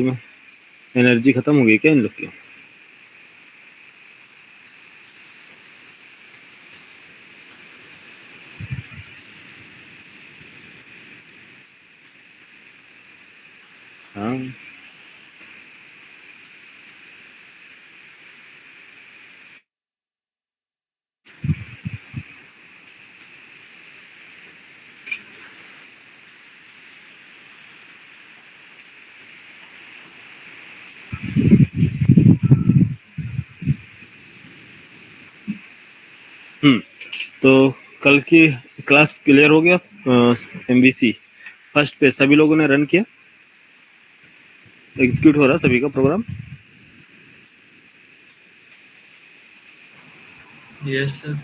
Energy खत्म हो गई क्या इन लोग की? हाँ तो कल की क्लास क्लियर हो गया? एमवीसी फर्स्ट पे सभी लोगों ने रन किया, एग्जीक्यूट हो रहा सभी का प्रोग्राम? Yes sir.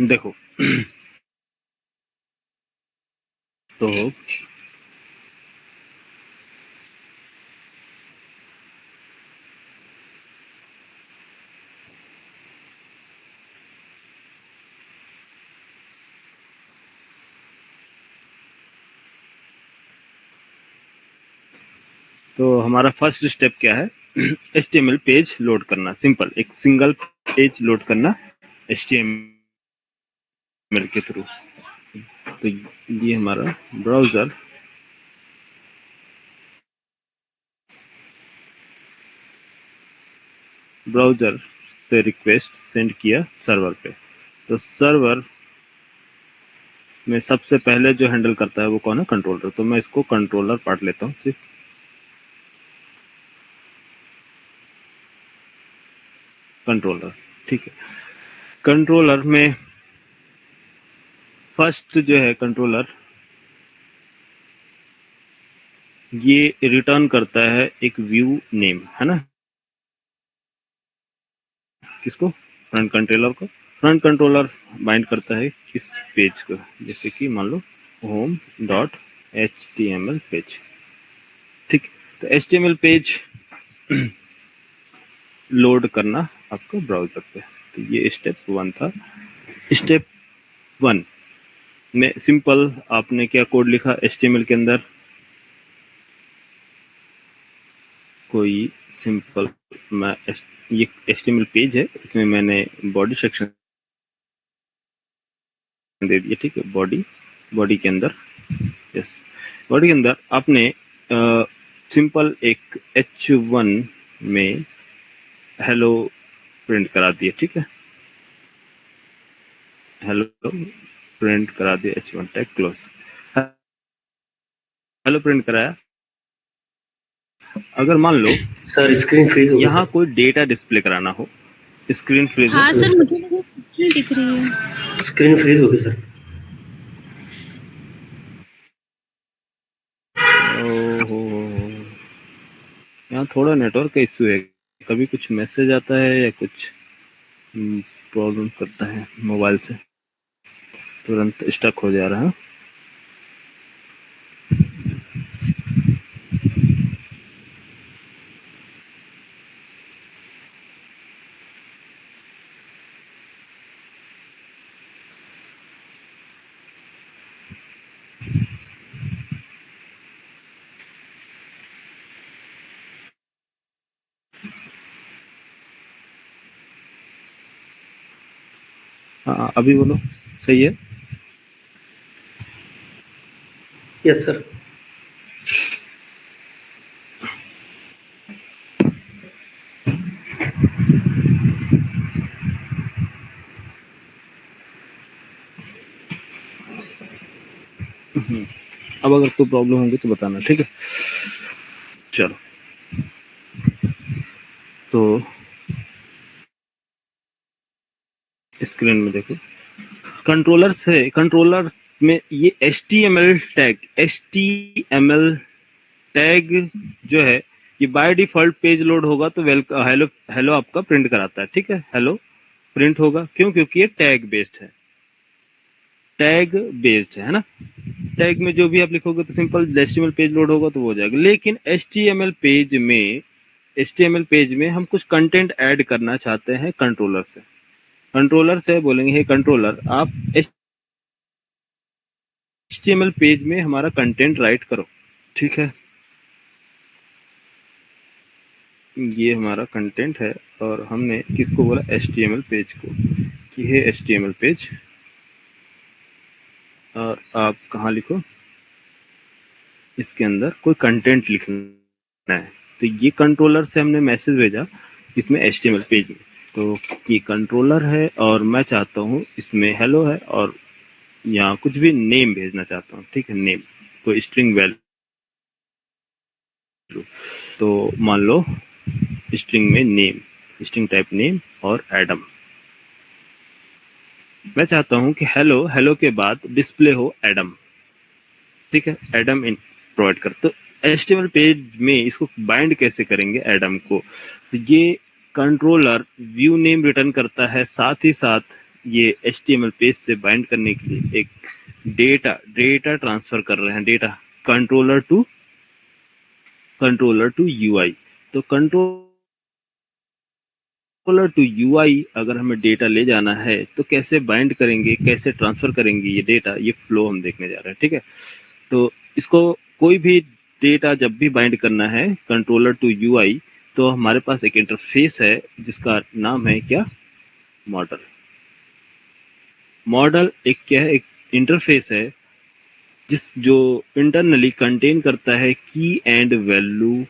देखो तो हमारा फर्स्ट स्टेप क्या है? HTML पेज लोड करना, सिंपल एक सिंगल पेज लोड करना HTML के थ्रू। तो ये हमारा ब्राउजर से रिक्वेस्ट सेंड किया सर्वर पे। तो सर्वर में सबसे पहले जो हैंडल करता है वो कौन है? कंट्रोलर। तो मैं इसको कंट्रोलर पार्ट लेता हूँ सिर्फ। कंट्रोलर, ठीक है। कंट्रोलर में फर्स्ट जो है कंट्रोलर, ये रिटर्न करता है एक व्यू नेम, है ना? किसको? फ्रंट कंट्रोलर को। फ्रंट कंट्रोलर बाइंड करता है इस पेज को, जैसे कि मान लो home.html पेज, ठीक। तो HTML पेज लोड करना आपको ब्राउजर पे। तो ये स्टेप 1 था। स्टेप 1 में सिंपल आपने क्या कोड लिखा HTML के अंदर? कोई सिंपल मैं ये HTML पेज है, इसमें मैंने बॉडी सेक्शन दे दिया, ठीक है। बॉडी के अंदर, यस, बॉडी के अंदर आपने सिंपल एक H1 में हेलो प्रिंट करा दिया, ठीक है। हेलो प्रिंट करा दिया, H1 tag close. Hello print कराया। अगर मान लो सर स्क्रीन फ्रीज हो गई यहाँ सर। कोई डेटा डिस्प्ले कराना हो, स्क्रीन फ्रीज है? हाँ सर, मुझे नहीं दिख रही है। स्क्रीन फ्रीज हो गई सर। ओहो, यहाँ थोड़ा नेटवर्क का इश्यू है, कभी कुछ मैसेज आता है या कुछ प्रॉब्लम करता है मोबाइल से, तुरंत स्टक हो जा रहा है। हाँ अभी बोलो, सही है। Yes sir. अब अगर कोई प्रॉब्लम होगी तो बताना, ठीक है। चलो, तो स्क्रीन में देखो, कंट्रोलर में ये HTML टैग जो है, ये बाय डिफॉल्ट पेज लोड होगा तो हेलो हेलो आपका प्रिंट कराता है, ठीक है। हेलो प्रिंट होगा, क्यों? क्योंकि ये टैग बेस्ड है, टैग बेस्ड है ना। टैग में जो भी आप लिखोगे तो सिंपल HTML पेज लोड होगा तो वो हो जाएगा। लेकिन HTML पेज में हम कुछ कंटेंट ऐड करना चाहते हैं कंट्रोलर से बोलेंगे, हे कंट्रोलर आप HTML पेज में हमारा कंटेंट राइट करो, ठीक है। ये हमारा कंटेंट है और हमने किसको बोला? HTML पेज को, कि है HTML पेज। और आप कहाँ लिखो, इसके अंदर कोई कंटेंट लिखना है। तो ये कंट्रोलर से हमने मैसेज भेजा इसमें HTML पेज में, तो ये कंट्रोलर है और मैं चाहता हूँ इसमें हेलो है और यहाँ कुछ भी नेम भेजना चाहता हूँ, ठीक है। नेम कोई स्ट्रिंग वैल्यू, तो मान लो स्ट्रिंग में नेम, स्ट्रिंग टाइप नेम और एडम। मैं चाहता हूं कि हेलो हेलो के बाद डिस्प्ले हो एडम, ठीक है। एडम इन प्रोवाइड कर, तो HTML पेज में इसको बाइंड कैसे करेंगे एडम को? तो ये कंट्रोलर व्यू नेम रिटर्न करता है, साथ ही साथ ये HTML पेज से बाइंड करने के लिए एक डेटा ट्रांसफर कर रहे हैं, डेटा कंट्रोलर टू UI। तो कंट्रोलर टू UI अगर हमें डेटा ले जाना है तो कैसे बाइंड करेंगे, कैसे ट्रांसफर करेंगे ये डेटा, ये फ्लो हम देखने जा रहे हैं, ठीक है। तो इसको कोई भी डेटा जब भी बाइंड करना है कंट्रोलर टू UI, तो हमारे पास एक इंटरफेस है जिसका नाम है क्या? मॉडल एक क्या है? एक इंटरफेस है जो इंटरनली कंटेन करता है की एंड वैल्यू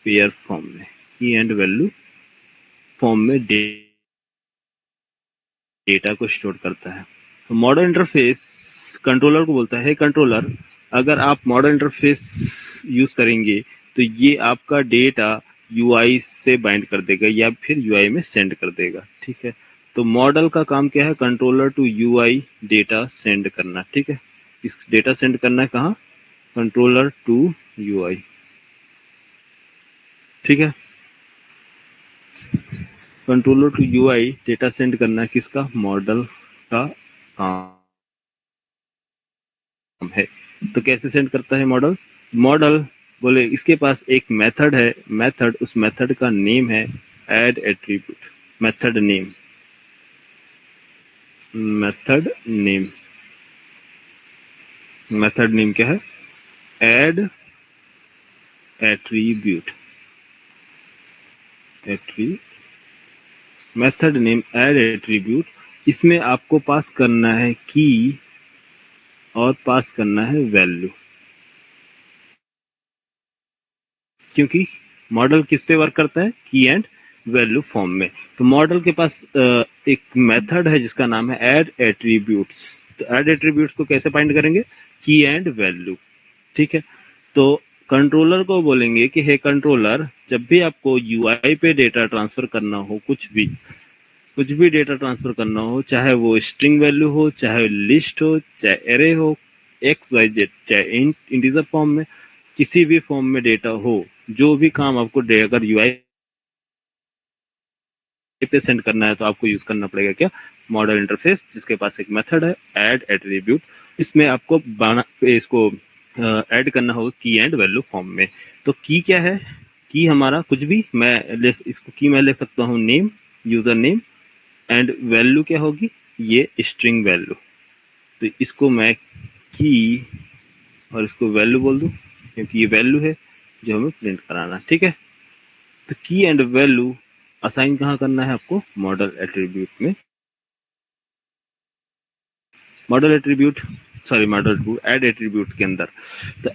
पेयर फॉर्म में, की एंड वैल्यू फॉर्म में डेटा को स्टोर करता है। तो मॉडल इंटरफेस कंट्रोलर को बोलता है, कंट्रोलर अगर आप मॉडल इंटरफेस यूज करेंगे तो ये आपका डेटा UI से बाइंड कर देगा या फिर UI में सेंड कर देगा, ठीक है। तो मॉडल का काम क्या है? Controller to UI data send करना, ठीक है। इस डेटा सेंड करना है कहाँ? कंट्रोलर टू UI, ठीक है। Controller to UI data send करना है किसका? मॉडल का काम है। तो कैसे सेंड करता है मॉडल बोले इसके पास एक मेथड है, मेथड, उस मेथड का नेम है ऐड एट्रीब्यूट। मेथड नेम क्या है? Add attribute. Method name add attribute, इसमें आपको पास करना है की और पास करना है वैल्यू, क्योंकि मॉडल किस पे वर्क करता है? की एंड वैल्यू फॉर्म में। तो मॉडल के पास एक मेथड है जिसका नाम है ऐड एट्रीब्यूट्स। तो ऐड एट्रीब्यूट्स को कैसे फाइंड करेंगे? की एंड वैल्यू, ठीक है। तो कंट्रोलर को बोलेंगे कि हे कंट्रोलर, जब भी आपको UI पे डेटा ट्रांसफर करना हो, कुछ भी डेटा ट्रांसफर करना हो, चाहे वो स्ट्रिंग वैल्यू हो, चाहे लिस्ट हो, चाहे एरे हो, XYZ, चाहे इंटीजर फॉर्म में, किसी भी फॉर्म में डेटा हो, जो भी काम आपको अगर UI पे सेंड करना है तो आपको यूज करना पड़ेगा क्या? मॉडल इंटरफेस, जिसके पास एक मेथड है ऐड एट्रीब्यूट। इसमें आपको इसको ऐड करना होगा की एंड वैल्यू फॉर्म में। तो की क्या है? की हमारा कुछ भी, इसको की मैं ले सकता हूँ name, user name, and value क्या होगी? ये स्ट्रिंग वैल्यू। तो इसको मैं की और इसको वैल्यू बोल दूं, क्योंकि ये वैल्यू है जो हमें प्रिंट कराना, ठीक है। तो की एंड वैल्यू असाइन कहाँ करना है आपको, मॉडल एट्रीब्यूट में, मॉडल एट्रीब्यूट ऐड एट्रीब्यूट के अंदर। तो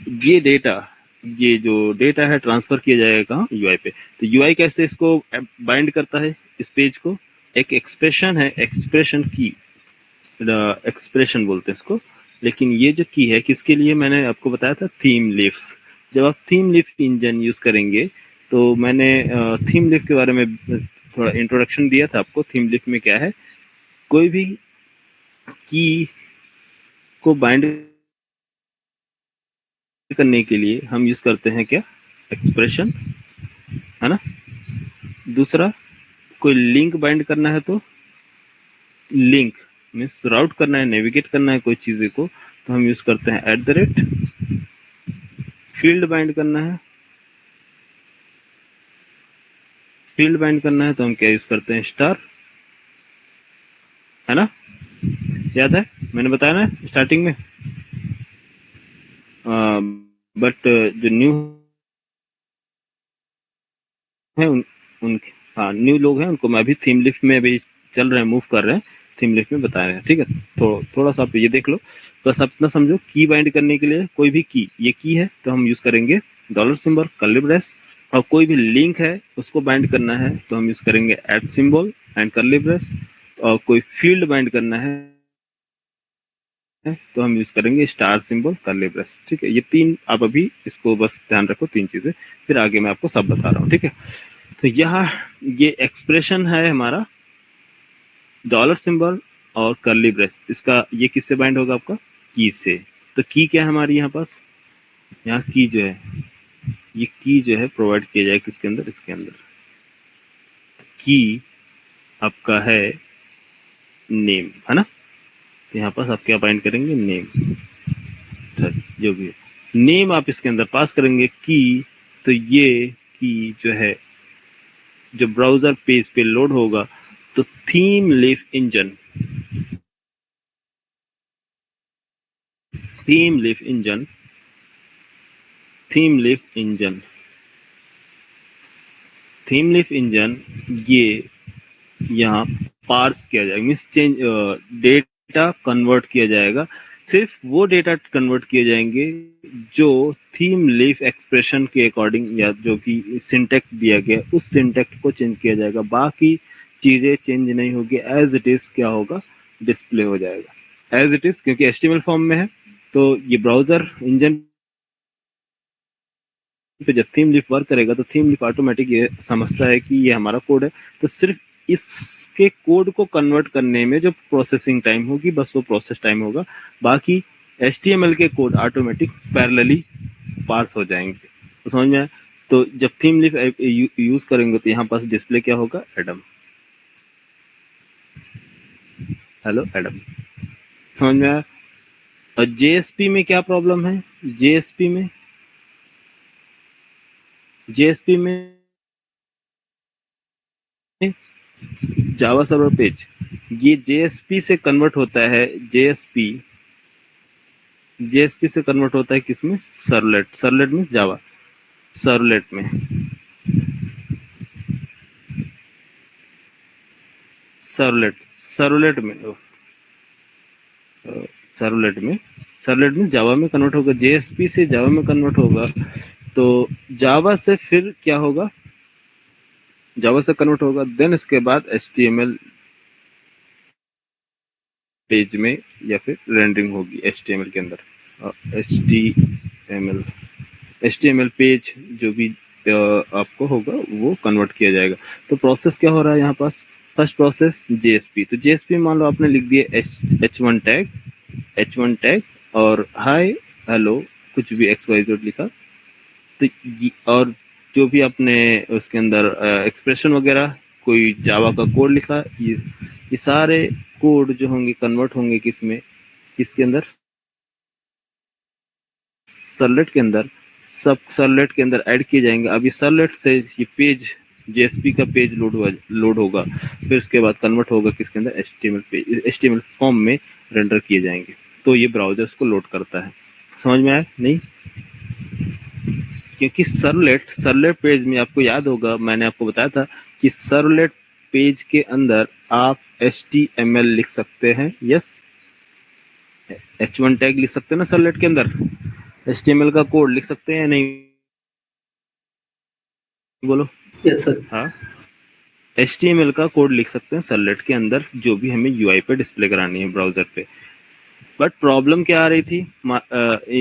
ये जो डेटा है ट्रांसफर किया जाएगा कहाँ, यूआई पे। तो यूआई कैसे इसको बाइंड करता है इस पेज को, एक एक्सप्रेशन है, एक्सप्रेशन की, एक्सप्रेशन बोलते हैं इसको। लेकिन ये जो की है किसके लिए, मैंने आपको बताया था थीम लीफ। जब आप थीम लीफ इंजन यूज करेंगे, तो मैंने थीम लीफ के बारे में थोड़ा इंट्रोडक्शन दिया था आपको। थीम लीफ में क्या है, कोई भी की को बाइंड करने के लिए हम यूज करते हैं क्या, एक्सप्रेशन, है ना। दूसरा, कोई लिंक बाइंड करना है तो लिंक मीन्स राउट करना है, नेविगेट करना है कोई चीज़ को, तो हम यूज करते हैं @। फील्ड बाइंड करना है, तो हम क्या यूज करते हैं, स्टार, है ना। याद है, मैंने बताया ना स्टार्टिंग में। बट जो न्यू है उनके, हाँ न्यू लोग हैं, उनको मैं अभी थीम लिफ्ट में अभी चल रहे हैं, मूव कर रहे हैं, थीम लिफ्ट में बता रहे हैं, ठीक है। तो थोड़ा सा आप ये देख लो, बस अपना समझो। की बाइंड करने के लिए कोई भी की, ये की है तो हम यूज करेंगे डॉलर सिंबल, कर्ली ब्रेस। और कोई भी लिंक है उसको बाइंड करना है तो हम यूज करेंगे at symbol and curly brace. और कोई फील्ड बाइंड करना है तो हम यूज करेंगे स्टार सिंबल, कर्ली ब्रेस, ठीक है। ये तीन आप अभी इसको बस ध्यान रखो, तीन चीजें, फिर आगे मैं आपको सब बता रहा हूँ, ठीक है। तो यहाँ ये एक्सप्रेशन है हमारा डॉलर सिंबल और कर्ली ब्रेस, इसका ये किससे बाइंड होगा, आपका की से। तो की क्या है हमारी यहाँ पास, यहाँ की जो है, ये की जो है प्रोवाइड किया जाए किसके अंदर, इसके अंदर। की आपका है नेम, है ना। तो यहाँ पास आप क्या बाइंड करेंगे, नेम, जो भी है नेम आप इसके अंदर पास करेंगे की। तो ये की जो है, जो ब्राउजर पेज पे लोड होगा, तो theme leaf engine, theme leaf engine, theme leaf engine, theme leaf engine, ये यहाँ पार्स किया जाएगा, मीन्स चेंज डेटा कन्वर्ट किया जाएगा। सिर्फ वो डेटा कन्वर्ट किए जाएंगे जो थीम लीफ एक्सप्रेशन के अकॉर्डिंग, या जो कि सिंटेक्स दिया गया उस सिंटेक्स को चेंज किया जाएगा। बाकी चीजें चेंज नहीं होगी, एज इट इज क्या होगा, डिस्प्ले हो जाएगा एज इट इज, क्योंकि एचटीएमएल फॉर्म में है। तो ये ब्राउजर इंजन पे जब थीम लीफ वर्क करेगा तो थीम लीफ ऑटोमेटिक ये समझता है कि ये हमारा कोड है, तो सिर्फ इसके कोड को कन्वर्ट करने में जो प्रोसेसिंग टाइम होगी, बस वो प्रोसेस टाइम होगा। बाकी HTML के कोड ऑटोमेटिक पैरेलली पार्स हो जाएंगे। तो समझ में आया। तो जब थीम लीफ यूज करेंगे तो यहाँ पास डिस्प्ले क्या होगा, एडम, हेलो एडम, समझ में आया। और JSP में क्या प्रॉब्लम है, JSP में जावा सर्वर पेज, ये JSP से कन्वर्ट होता है, JSP से कन्वर्ट होता है किसमें, सर्वलेट, सर्वलेट में जावा सर्वलेट में, सर्वलेट सर्वलेट में सर्वलेट में जावा में कन्वर्ट होगा, JSP से जावा में कन्वर्ट होगा। तो जावा से फिर क्या होगा, जावा से कन्वर्ट होगा, देन इसके बाद HTML पेज में या फिर रेंडरिंग होगी HTML के अंदर। HTML पेज जो भी आपको होगा वो कन्वर्ट किया जाएगा। तो प्रोसेस क्या हो रहा है यहाँ पास, फर्स्ट प्रोसेस JSP। तो JSP मान लो आपने लिख दिया H1 टैग और हाय हेलो कुछ भी XYZ लिखा, तो और जो भी आपने उसके अंदर एक्सप्रेशन वगैरह कोई जावा का कोड लिखा, ये सारे कोड जो होंगे कन्वर्ट होंगे किसमें, किसके अंदर, सर्वलेट के अंदर, सब सर्वलेट के अंदर ऐड किए जाएंगे। अब ये सर्वलेट से ये पेज JSP का पेज लोड होगा, फिर उसके बाद कन्वर्ट होगा किसके अंदर, HTML फॉर्म में रेंडर किए जाएंगे। तो ये ब्राउजर्स को लोड करता है। समझ में आया नहीं, क्योंकि सर्वलेट पेज में आपको याद होगा मैंने आपको बताया था कि सर्वलेट पेज के अंदर आप HTML लिख सकते हैं। यस, H1 टैग लिख सकते हैं ना सर्वलेट के अंदर, HTML का कोड लिख सकते हैं या नहीं, बोलो। Yes sir. हाँ, HTML का कोड लिख सकते हैं सर्वलेट के अंदर, जो भी हमें UI पे डिस्प्ले करानी है ब्राउजर पे। बट प्रॉब्लम क्या आ रही थी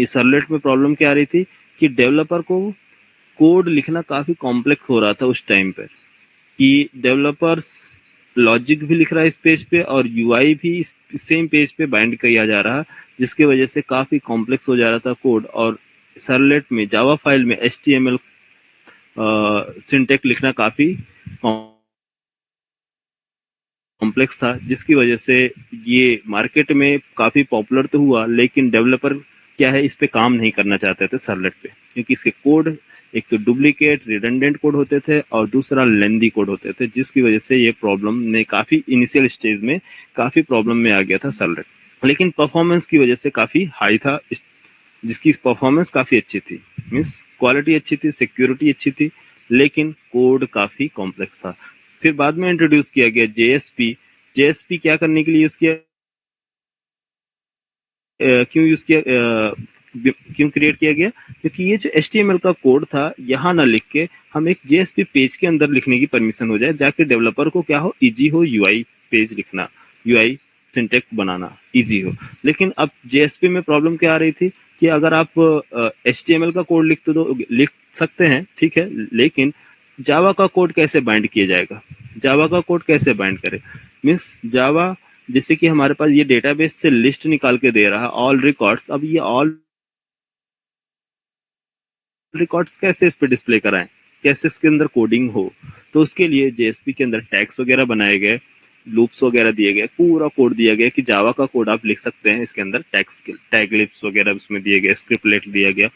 सर्वलेट में, प्रॉब्लम क्या आ रही थी कि डेवलपर को कोड लिखना काफी कॉम्प्लेक्स हो रहा था उस टाइम पर, कि डेवलपर्स लॉजिक भी लिख रहा है इस पेज पे और UI भी इस सेम पेज पे बाइंड किया जा रहा, जिसकी वजह से काफी कॉम्प्लेक्स हो जा रहा था कोड। और सर्वलेट में जावा फाइल में HTML सिंटैक्स लिखना काफी कॉम्प्लेक्स था, जिसकी वजह से ये मार्केट में काफी पॉपुलर तो हुआ, लेकिन डेवलपर क्या है, इस पे काम नहीं करना चाहते थे सर्वलेट पे, क्योंकि इसके कोड एक तो डुप्लीकेट रिडंडेंट कोड होते थे और दूसरा लेंदी कोड होते थे, जिसकी वजह से ये प्रॉब्लम ने काफी इनिशियल स्टेज में काफी प्रॉब्लम में आ गया था सर्वलेट। लेकिन परफॉर्मेंस की वजह से काफी हाई था, जिसकी परफॉर्मेंस काफी अच्छी थी, मीन्स क्वालिटी अच्छी थी, सिक्योरिटी अच्छी थी, लेकिन कोड काफी कॉम्प्लेक्स था। फिर बाद में इंट्रोड्यूस किया गया JSP क्या करने के लिए यूज किया, क्यों क्रिएट किया गया, क्योंकि ये जो HTML का कोड था यहाँ ना लिख के हम एक JSP पेज के अंदर लिखने की परमिशन हो जाए, जाके डेवलपर को क्या हो, इजी हो UI पेज लिखना, UI सिंटैक्स बनाना इजी हो। लेकिन अब JSP में प्रॉब्लम क्या आ रही थी कि अगर आप HTML का कोड लिख सकते हैं, ठीक है, लेकिन जावा का कोड कैसे बाइंड किया जाएगा, जावा का कोड कैसे बाइंड करे, मीन्स जावा जैसे कि हमारे पास ये डेटाबेस से लिस्ट निकाल के दे रहा है ऑल रिकॉर्ड्स, अब ये ऑल रिकॉर्ड्स कैसे इस पे डिस्प्ले कराएं, कैसे इसके अंदर कोडिंग हो, तो उसके लिए JSP के अंदर टैग्स वगैरह बनाए गए, लूप्स वगैरह दिए गए, पूरा कोड दिया गया कि जावा का कोड आप लिख सकते हैं इसके अंदर, टैग लिप्स वगैरह उसमें दिए गए, स्क्रिप्टलेट दिया गया,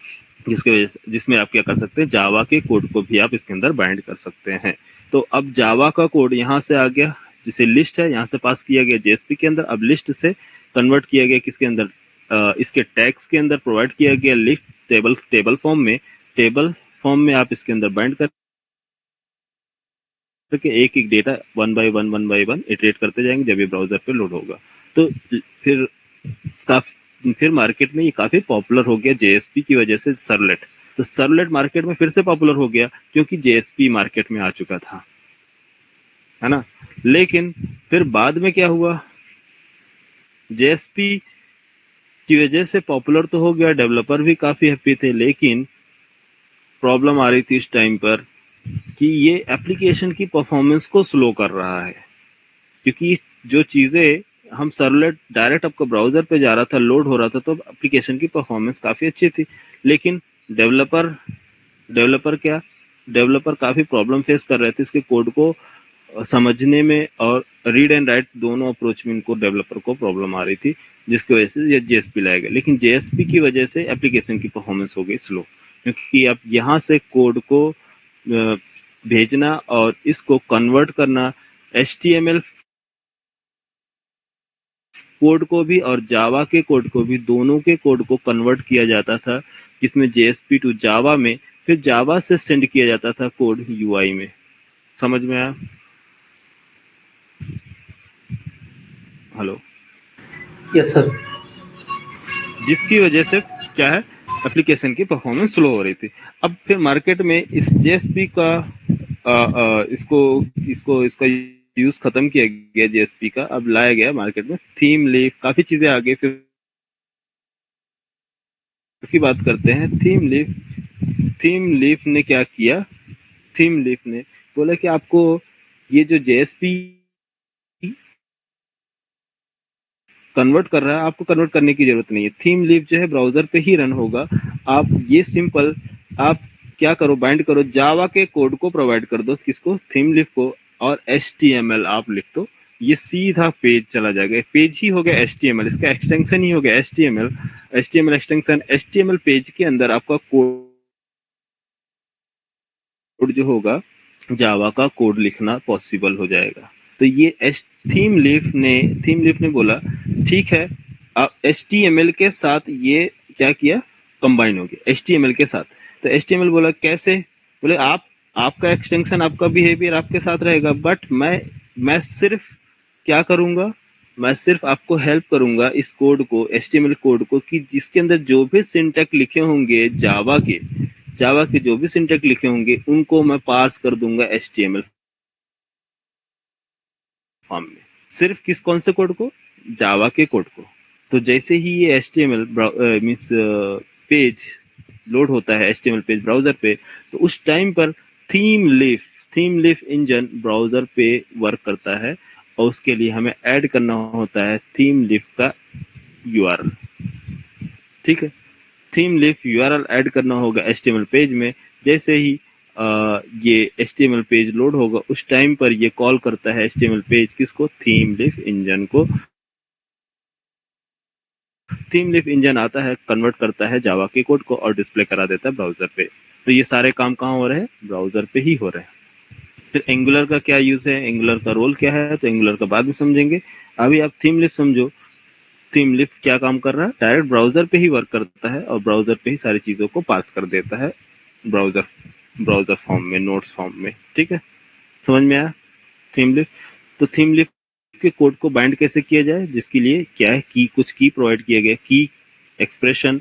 जिसके वजह से जिसमें आप क्या कर सकते हैं, जावा के कोड को भी आप इसके अंदर बाइंड कर सकते हैं। तो अब जावा का कोड यहाँ से आ गया, जिसे लिस्ट है यहाँ से पास किया गया JSP के अंदर, अब लिस्ट से कन्वर्ट किया गया किसके अंदर, इसके टैग्स के अंदर प्रोवाइड किया गया लिस्ट टेबल फॉर्म में आप इसके अंदर बाइंड करके एक एक data one by one iterate करते जाएंगे जब ये ब्राउजर पे लोड होगा। तो फिर मार्केट में ये काफी पॉपुलर हो गया JSP की वजह से सर्वलेट। तो सर्वलेट मार्केट में फिर से पॉपुलर हो गया क्योंकि JSP मार्केट में आ चुका था, है ना। लेकिन फिर बाद में क्या हुआ, JSP की वजह से पॉपुलर तो हो गया, डेवलपर भी काफी हैप्पी थे, लेकिन प्रॉब्लम आ रही थी इस टाइम पर कि ये एप्लीकेशन की परफॉर्मेंस को स्लो कर रहा है, क्योंकि जो चीजें हम सर्वलेट डायरेक्ट आपका ब्राउजर पे जा रहा था, लोड हो रहा था, तो एप्लीकेशन की परफॉर्मेंस काफी अच्छी थी, लेकिन डेवलपर काफी प्रॉब्लम फेस कर रहे थे इसके कोड को समझने में, और रीड एंड राइट दोनों अप्रोच में इनको डेवलपर को प्रॉब्लम आ रही थी, जिसकी वजह से ये JSP लाया गया। लेकिन JSP की वजह से एप्लीकेशन की परफॉर्मेंस हो गई स्लो, क्योंकि अब यहाँ से कोड को भेजना और इसको कन्वर्ट करना, HTML कोड को भी और जावा के कोड को भी, दोनों के कोड को कन्वर्ट किया जाता था जिसमें JSP टू जावा में, फिर जावा से सेंड किया जाता था कोड UI में। समझ में आया? Hello, yes sir. जिसकी वजह से क्या है, एप्लीकेशन की परफॉर्मेंस स्लो हो रही थी। अब फिर मार्केट में इस JSP का इसका यूज खत्म किया गया JSP का, अब लाया गया मार्केट में थीम लीफ, काफी चीजें आ गई। फिर की बात करते हैं थीम लीफ ने क्या किया, थीम लीफ ने बोला कि आपको ये जो JSP कन्वर्ट कर रहा है, आपको कन्वर्ट करने की जरूरत नहीं है, थीम लीफ जो है ब्राउजर पे ही रन होगा। आप ये सिंपल आप क्या करो, बाइंड करो, जावा के कोड को प्रोवाइड कर दो, किसको, थीम लीफ को, और HTML आप लिख दो, ये सीधा पेज चला जाएगा, पेज ही हो गया HTML, इसका एक्सटेंशन ही हो गया HTML एक्सटेंशन। HTML पेज के अंदर आपका कोड जो होगा, जावा का कोड लिखना पॉसिबल हो जाएगा। तो ये थीम लीफ ने बोला ठीक है, अब HTML के साथ ये क्या किया, कंबाइन हो गया HTML के साथ। तो HTML बोला कैसे, बोले आपका एक्सटेंशन, आपका बिहेवियर आपके साथ रहेगा, बट मैं सिर्फ क्या करूंगा, मैं सिर्फ आपको हेल्प करूंगा इस कोड को, HTML कोड को, कि जिसके अंदर जो भी सिंटैक्स लिखे होंगे जावा के जो भी सिंटैक्स लिखे होंगे उनको मैं पार्स कर दूंगा HTML फॉर्म में। सिर्फ कौन से कोड को? जावा के कोड को। तो जैसे ही ये HTML मीन्स पेज लोड होता है, HTML पेज ब्राउजर पे, तो उस टाइम पर थीम लीफ इंजन ब्राउजर पे वर्क करता है, और उसके लिए हमें ऐड करना होता है थीम लीफ का URL। ठीक है, थीम लीफ URL ऐड करना होगा HTML पेज में। जैसे ही ये HTML पेज लोड होगा, उस टाइम पर ये कॉल करता है HTML पेज किसको? थीम लीफ इंजन को। थीम लीफ इंजन आता है, कन्वर्ट करता है जावा के कोड को और डिस्प्ले करा देता है ब्राउजर पे। तो ये सारे काम कहाँ हो रहे हैं? ब्राउजर पे ही हो रहे हैं। फिर एंगुलर का क्या यूज है, एंगुलर का रोल क्या है, तो एंगुलर का बाद में समझेंगे। अभी आप थीम लीफ समझो। थीम लीफ क्या काम कर रहा है? डायरेक्ट ब्राउजर पे ही वर्क करता है और ब्राउजर पे ही सारी चीजों को पास कर देता है ब्राउजर फॉर्म में, नोट्स फॉर्म में। ठीक है, समझ में आया थीम लीफ? तो थीम लीफ के कोड को बाइंड कैसे किया जाए, जिसके लिए क्या है, कुछ की प्रोवाइड किया गया, की एक्सप्रेशन,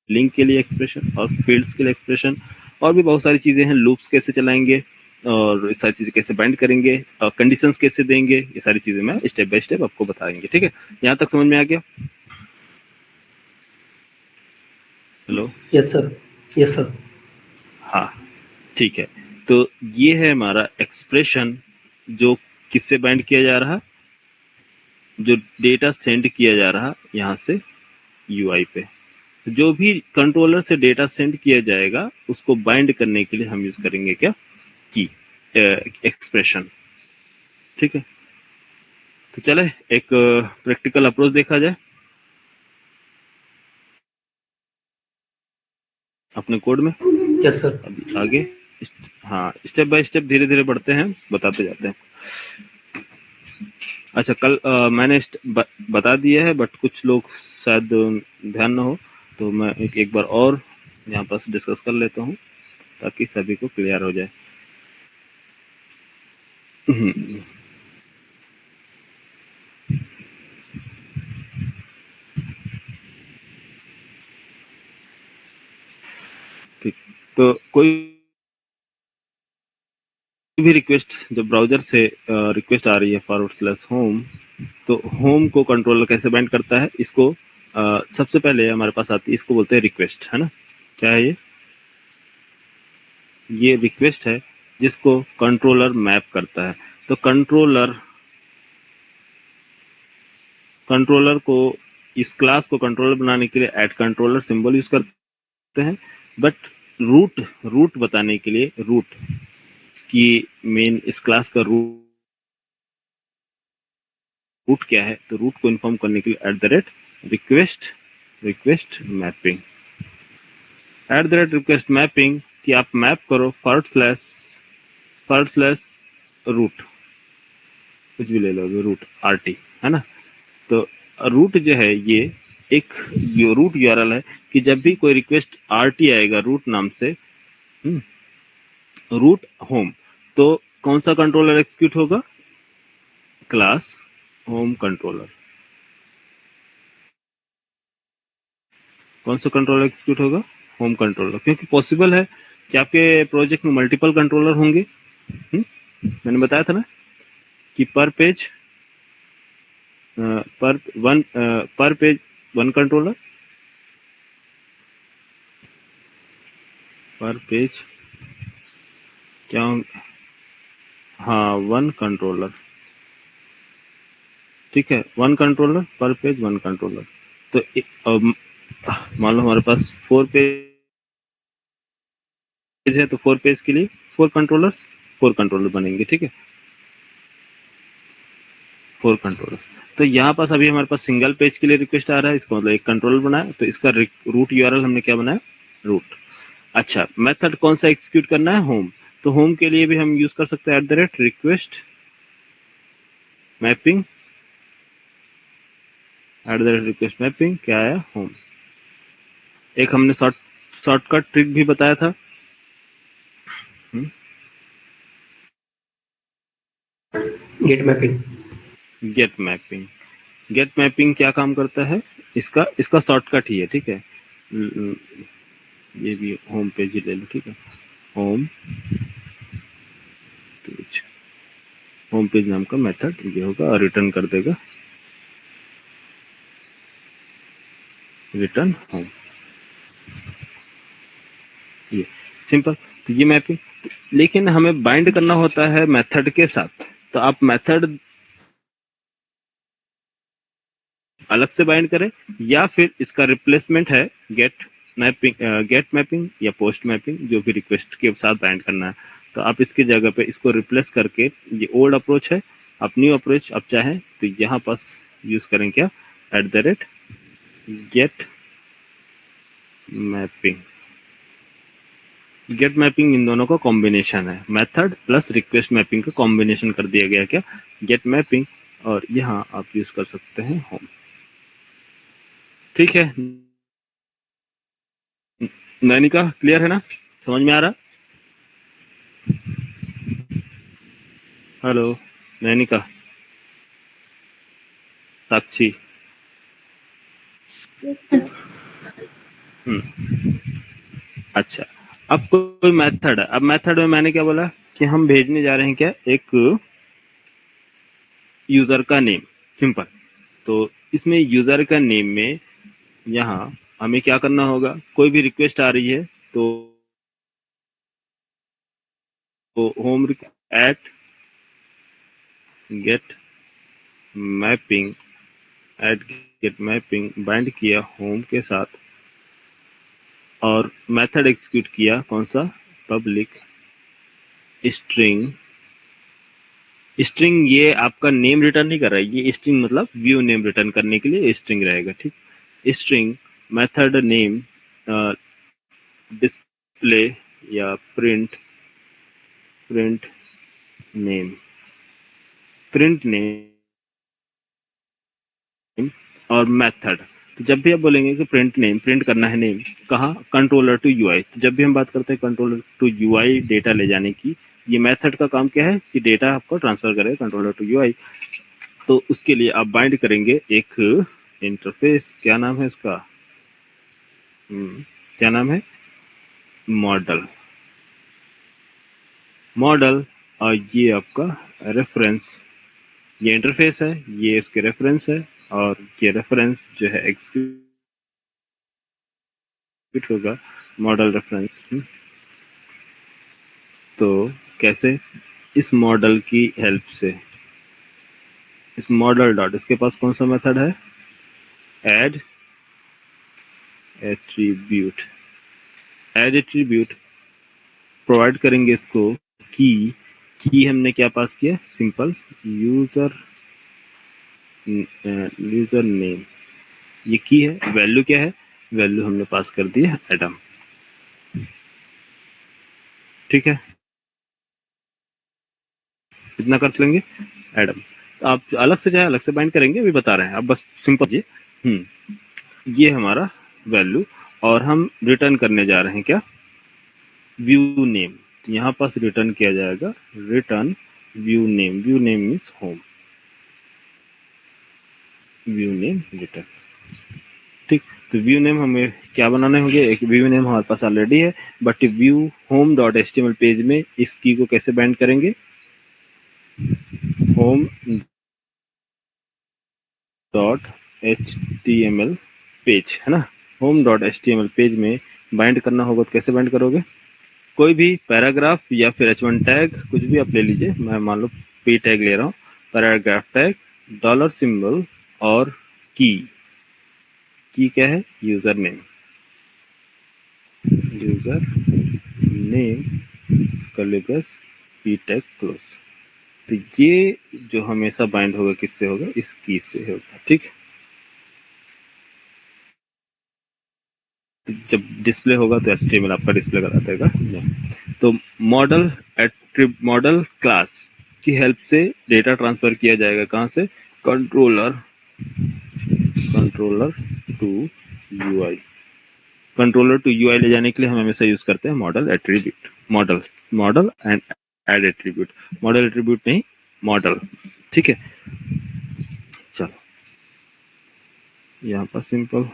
लिंक के लिए एक्सप्रेशन और फील्ड्स के लिए एक्सप्रेशन, और भी बहुत सारी चीजें हैं। लूप्स कैसे चलाएंगे और ये सारी चीजें कैसे बाइंड करेंगे, कंडीशंस कैसे देंगे, ये सारी चीजें मैं स्टेप बाय स्टेप आपको बताएंगे। ठीक है, यहाँ तक समझ में आ गया? Hello? Yes sir, yes sir. हाँ, ठीक है। तो ये है हमारा एक्सप्रेशन, जो किससे बाइंड किया जा रहा, जो डेटा सेंड किया जा रहा यहाँ से UI पे। जो भी कंट्रोलर से डेटा सेंड किया जाएगा उसको बाइंड करने के लिए हम यूज करेंगे क्या? की एक्सप्रेशन। ठीक है, तो चले एक प्रैक्टिकल अप्रोच देखा जाए अपने कोड में। Yes sir. अभी आगे हाँ, स्टेप बाय स्टेप धीरे धीरे बढ़ते हैं, बताते जाते हैं। अच्छा, कल मैंने बता दिया है, बट कुछ लोग शायद ध्यान ना हो, तो मैं एक बार और यहाँ पर डिस्कस कर लेता हूँ ताकि सभी को क्लियर हो जाए। ठीक, तो कोई भी रिक्वेस्ट, जब ब्राउजर से रिक्वेस्ट आ रही है /home, तो होम को कंट्रोलर कैसे बाइंड करता है? इसको सबसे पहले हमारे पास आती है, इसको बोलते हैं रिक्वेस्ट, है ना? क्या है ये रिक्वेस्ट है जिसको कंट्रोलर मैप करता है। तो कंट्रोलर को, इस क्लास को कंट्रोलर बनाने के लिए ऐड कंट्रोलर सिंबल यूज करते हैं, बट रूट बताने के लिए, रूट की मेन, इस क्लास का रूट क्या है, तो रूट को इन्फॉर्म करने के लिए रिक्वेस्ट मैपिंग, रिक्वेस्ट मैपिंग, कि आप मैप करो // रूट, कुछ भी ले लो, रूट RT, है ना? तो रूट जो है ये एक रूट URL है, कि जब भी कोई रिक्वेस्ट RT आएगा रूट नाम से, रूट होम, तो कौन सा कंट्रोलर एग्जीक्यूट होगा? Class home controller. कौन सा कंट्रोलर एग्जीक्यूट होगा? होम कंट्रोलर, क्योंकि पॉसिबल है कि आपके प्रोजेक्ट में मल्टीपल कंट्रोलर होंगे। मैंने बताया था ना कि पर पेज वन कंट्रोलर, पर पेज क्या होंगे? हाँ, वन कंट्रोलर। ठीक है, वन कंट्रोलर पर पेज, वन कंट्रोलर। तो मान लो हमारे पास 4 पेज है, तो 4 पेज के लिए 4 कंट्रोलर बनेंगे। ठीक है, 4 कंट्रोलर। तो यहाँ पास अभी हमारे पास सिंगल पेज के लिए रिक्वेस्ट आ रहा है, इसका मतलब एक कंट्रोलर बनाया, तो इसका रूट URL हमने क्या बनाया? रूट। अच्छा, मेथड कौन सा एग्जीक्यूट करना है? होम। तो होम के लिए भी हम यूज कर सकते हैं @request मैपिंग, @request मैपिंग क्या आया? होम। एक हमने शॉर्टकट ट्रिक भी बताया था गेट मैपिंग। गेट मैपिंग क्या काम करता है? इसका शॉर्टकट ही है, ठीक है। ये भी होम पेज ही ले लो, ठीक है। होम पेज नाम का मेथड ये होगा और रिटर्न कर देगा रिटर्न होम। ये सिंपल। तो ये मैपिंग, लेकिन हमें बाइंड करना होता है मेथड के साथ। तो आप मेथड अलग से बाइंड करें या फिर इसका रिप्लेसमेंट है गेट मैपिंग या पोस्ट मैपिंग, जो भी रिक्वेस्ट के साथ बाइंड करना है। तो आप इसकी जगह पे इसको रिप्लेस करके, ये ओल्ड अप्रोच है, आप न्यू अप्रोच आप चाहें तो यहाँ पास यूज करें क्या, @गेट मैपिंग। गेट मैपिंग इन दोनों का कॉम्बिनेशन है, मेथड प्लस रिक्वेस्ट मैपिंग का कॉम्बिनेशन कर दिया गया क्या, गेट मैपिंग। और यहाँ आप यूज कर सकते हैं होम। ठीक है नैनिका, क्लियर है ना, समझ में आ रहा? Hello Nainika, Sakshi. Yes sir. अच्छा, अब कोई मेथड है। अब मेथड में मैंने क्या बोला कि हम भेजने जा रहे हैं क्या, एक यूजर का नेम, सिंपल। तो इसमें यूजर का नेम में यहाँ हमें क्या करना होगा, कोई भी रिक्वेस्ट आ रही है तो home at get mapping bind किया होम के साथ और मेथड एग्जीक्यूट किया, कौन सा, पब्लिक स्ट्रिंग। ये आपका नेम रिटर्न नहीं कर रहा है, ये स्ट्रिंग मतलब व्यू नेम रिटर्न करने के लिए स्ट्रिंग रहेगा, ठीक। स्ट्रिंग मेथड नेम डिस्प्ले या प्रिंट नेम और मेथड। तो जब भी आप बोलेंगे कि प्रिंट करना है नेम, कहाँ, कंट्रोलर टू यूआई। तो जब भी हम बात करते हैं कंट्रोलर टू यूआई डेटा ले जाने की, ये मेथड का काम क्या है कि डेटा आपको ट्रांसफर करे कंट्रोलर टू यूआई। तो उसके लिए आप बाइंड करेंगे एक इंटरफेस, क्या नाम है इसका, क्या नाम है, मॉडल। और ये आपका रेफरेंस, ये इंटरफेस है, ये इसके रेफरेंस है, और ये रेफरेंस जो है एग्जीक्यूट होगा मॉडल रेफरेंस। तो कैसे, इस मॉडल की हेल्प से, इस मॉडल डॉट, इसके पास कौन सा मेथड है, ऐड एट्रीब्यूट प्रोवाइड करेंगे इसको की हमने क्या पास किया, सिंपल यूजर नेम, ये की है। वैल्यू क्या है, वैल्यू हमने पास कर दी है एडम, ठीक है, इतना कर लेंगे एडम। तो आप अलग से चाहे अलग से बाइंड करेंगे, अभी बता रहे हैं, आप बस सिंपल ये हमारा वैल्यू, और हम रिटर्न करने जा रहे हैं क्या, व्यू नेम। तो यहाँ पास रिटर्न किया जाएगा return view name means home, view name return, ठीक। तो व्यू नेम हमें क्या बनाने होंगे, एक व्यू नेम हमारे पास ऑलरेडी है, but view home dot HTML page में इस की को कैसे बाइंड करेंगे, होम डॉट एचटीएमएल पेज है ना, होम डॉट एचटीएमएल पेज में बाइंड करना होगा। तो कैसे बाइंड करोगे, कोई भी पैराग्राफ या फिर h1 टैग, कुछ भी आप ले लीजिए, मैं मान लो p टैग ले रहा हूँ, पैराग्राफ टैग, डॉलर सिंबल और की क्या है, यूजर नेम कलिब्रस p टैग क्लोज। तो ये जो हमेशा बाइंड होगा किससे होगा, इस की से होगा, ठीक। जब डिस्प्ले होगा तो HTML आपका डिस्प्ले करा देगा। तो मॉडल क्लास की हेल्प से डेटा ट्रांसफर किया जाएगा, कहाँ से, कंट्रोलर टू यूआई ले जाने के लिए हम हमेशा यूज करते हैं model attribute, model and add attribute, model attribute नहीं, मॉडल, ठीक है। चलो यहाँ पर सिंपल।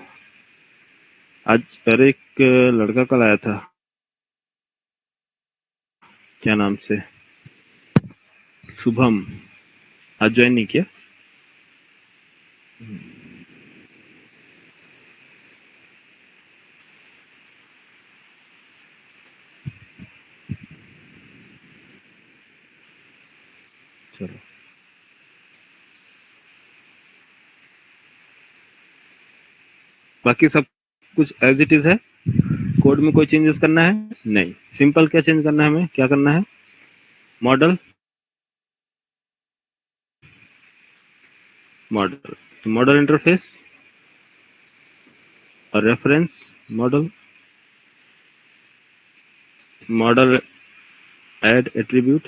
आज अरे एक लड़का कल आया था, क्या नाम से, शुभम, आज ज्वाइन नहीं किया। चलो बाकी सब कुछ एज इट इज है। कोड में कोई चेंजेस करना है नहीं, सिंपल क्या चेंज करना है, हमें क्या करना है, मॉडल मॉडल मॉडल इंटरफेस और reference model, model add attribute,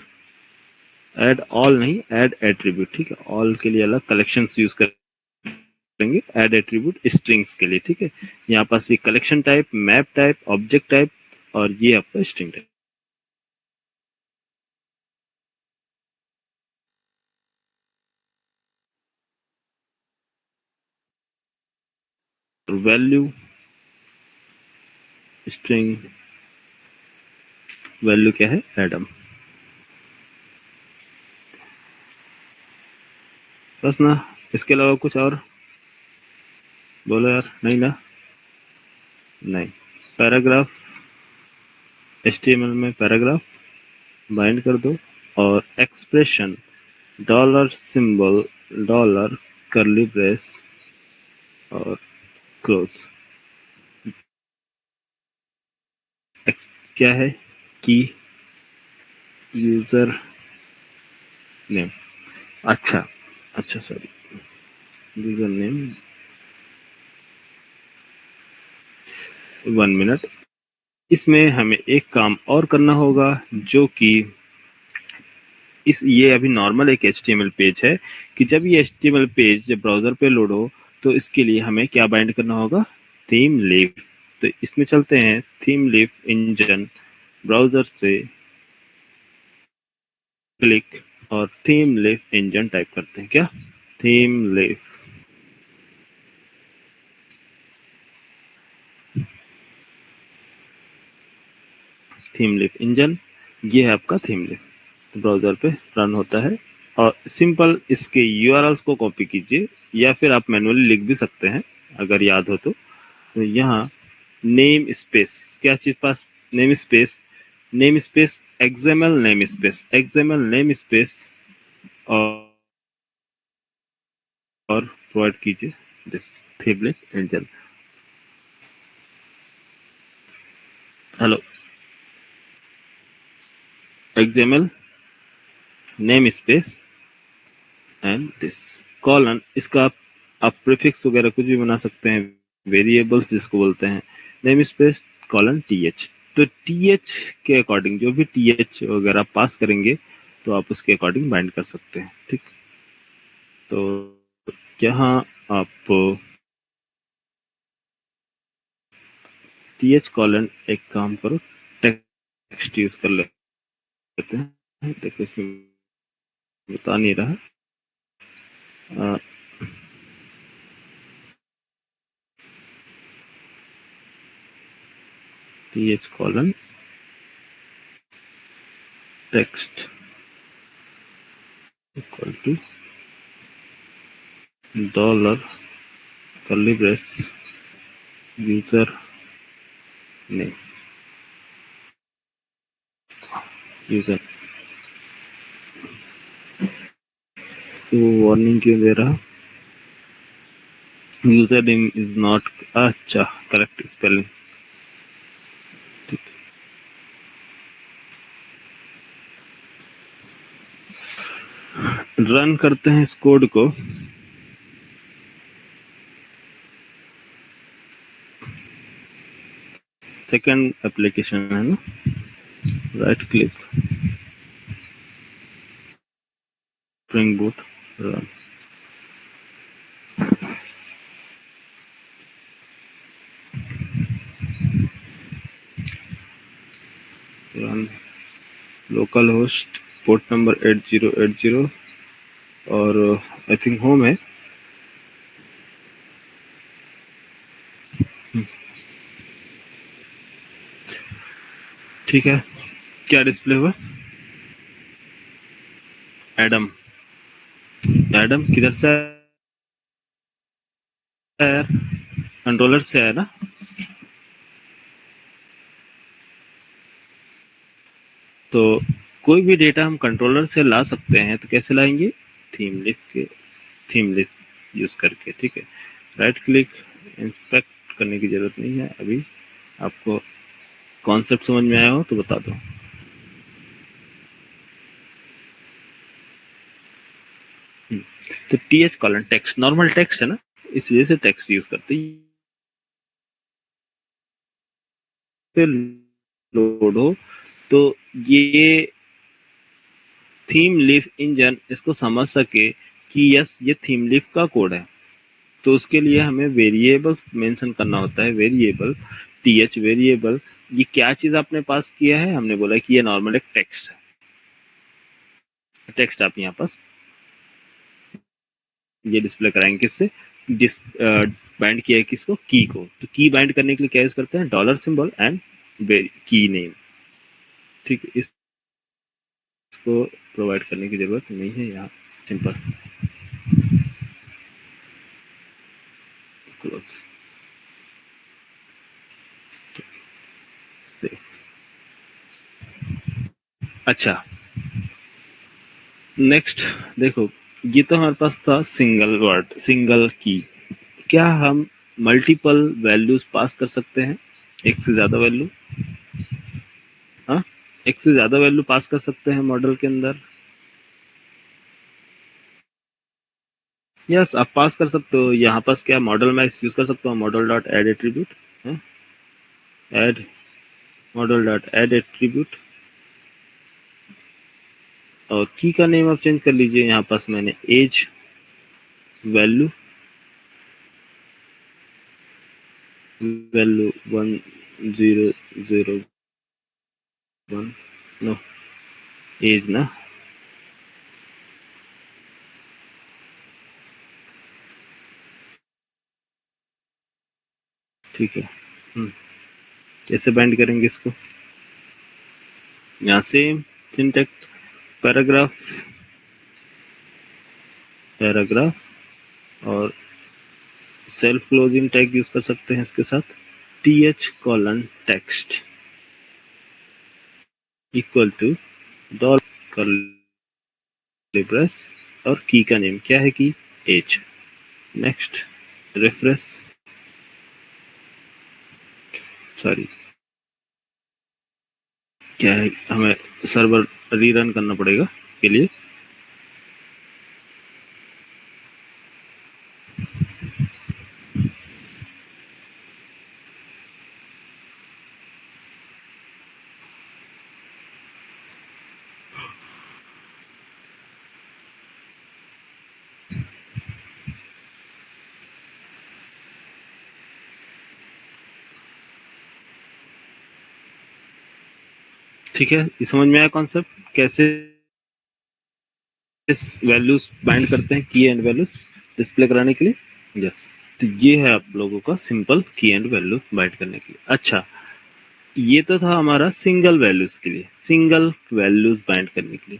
add all नहीं, ऐड एट्रीब्यूट, ठीक है। ऑल के लिए अलग कलेक्शंस यूज करेंगे, ऐड एट्रीब्यूट स्ट्रिंग्स के लिए, ठीक है। यहाँ पास ये collection type, map type, object type और ये आपका string type. Value string, value क्या है, एडम, बस ना। इसके अलावा कुछ और बोलो यार, नहीं ना, नहीं। पैराग्राफ, HTML में पैराग्राफ बाइंड कर दो और expression dollar symbol, dollar curly brace और क्लोज, क्या है, की यूजर नेम, अच्छा अच्छा सॉरी, यूजर नेम, 1 मिनट। इसमें हमें एक काम और करना होगा, जो कि ये अभी नॉर्मल एक HTML पेज है, कि जब ये HTML पेज जब ब्राउजर पे लोड हो तो इसके लिए हमें क्या बाइंड करना होगा, थीम लीफ। तो इसमें चलते हैं, थीम लीफ इंजन, ब्राउजर से क्लिक और थीम लीफ इंजन टाइप करते हैं, क्या, theme leaf, theme leaf engine, ये है आपका थीम लीफ, ब्राउजर पे रन होता है। और सिंपल इसके URLs को कॉपी कीजिए, या फिर आप मैनुअली लिख भी सकते हैं अगर याद हो तो यहाँ नेम स्पेस, क्या चीज पास, name space, name space XML name space, XML name space और प्रोवाइड कीजिए this Thymeleaf engine. Hello, XML name space and this colon, इसका आप प्रीफिक्स वगैरह कुछ भी बना सकते हैं, वेरिएबल्स जिसको बोलते हैं, नेम स्पेस कॉलन TH। तो TH के अकॉर्डिंग जो भी TH वगैरह पास करेंगे तो आप उसके अकॉर्डिंग बाइंड कर सकते हैं, ठीक। तो यहाँ आप TH कॉलन, एक काम करो, टेक्स्ट यूज कर लेते हैं, देखो इसमें बता नहीं रहा, TH colon text equal to dollar curly brace user name, user, वो वार्निंग क्यों दे रहा, यूजर नेम इज नॉट, अच्छा करेक्ट स्पेलिंग, ठीक। रन करते हैं इस कोड को, सेकंड एप्लीकेशन है ना, right click, spring boot, run, run, local host port number 8080, और आई थिंक होम है। ठीक है, क्या डिस्प्ले हुआ? एडम। एडम किधर से आया यार? कंट्रोलर से आया ना? तो कोई भी डेटा हम कंट्रोलर से ला सकते हैं, तो कैसे लाएंगे? थीम लिस्ट यूज करके। ठीक है, राइट क्लिक, इंस्पेक्ट करने की जरूरत नहीं है अभी। आपको कॉन्सेप्ट समझ में आया हो तो बता दो। तो TH colon text, normal text है ना, इस वजह से टेक्स्ट यूज करते हैं। फिर लोड हो तो ये थीम लीफ इंजन इसको समझ सके कि यस ये थीम लीफ का कोड है, तो उसके लिए हमें वेरिएबल्स मेंशन करना होता है। वेरिएबल टीएच वेरिएबल, ये क्या चीज आपने पास किया है? हमने बोला कि ये नॉर्मल एक टेक्स्ट है। टेक्स्ट आप यहाँ पास ये डिस्प्ले कराएंगे किससे? बाइंड किया है किसको? की को। तो की बाइंड करने के लिए क्या यूज करते हैं? डॉलर सिंबल एंड की नेम। ठीक है, इसको प्रोवाइड करने की जरूरत नहीं है यहाँ। Simple close. अच्छा, नेक्स्ट देखो, ये तो हमारे पास था सिंगल वर्ड, सिंगल की। क्या हम मल्टीपल वैल्यूज पास कर सकते हैं? एक से ज्यादा वैल्यू? हाँ, एक से ज्यादा वैल्यू पास कर सकते हैं मॉडल के अंदर। यस, आप पास कर सकते हो। यहाँ पास क्या मॉडल मैं यूज कर सकता हूँ? Model dot add attribute, add model dot add attribute, और की का नेम आप चेंज कर लीजिए। यहाँ पास मैंने एज वैल्यू 1001, नो एज ना। ठीक है, कैसे बाइंड करेंगे इसको? यहाँ सेम सिंटेक्स, पैराग्राफ पैराग्राफ और सेल्फ क्लोजिंग टैग यूज कर सकते हैं इसके साथ। TH colon text equal to dollar curly brace, और की का नेम क्या है? की एज। नेक्स्ट, रिफ्रेश, सॉरी क्या है, हमें सर्वर रीरन करना पड़ेगा के लिए। ठीक है, ये समझ में आया कॉन्सेप्ट कैसे इस वैल्यूज बाइंड करते हैं, की एंड वैल्यूज डिस्प्ले कराने के लिए। यस, तो ये है आप लोगों का सिंपल की एंड वैल्यू बाइंड करने के लिए। अच्छा, ये तो था हमारा सिंगल वैल्यूज के लिए, सिंगल वैल्यूज बाइंड करने के लिए।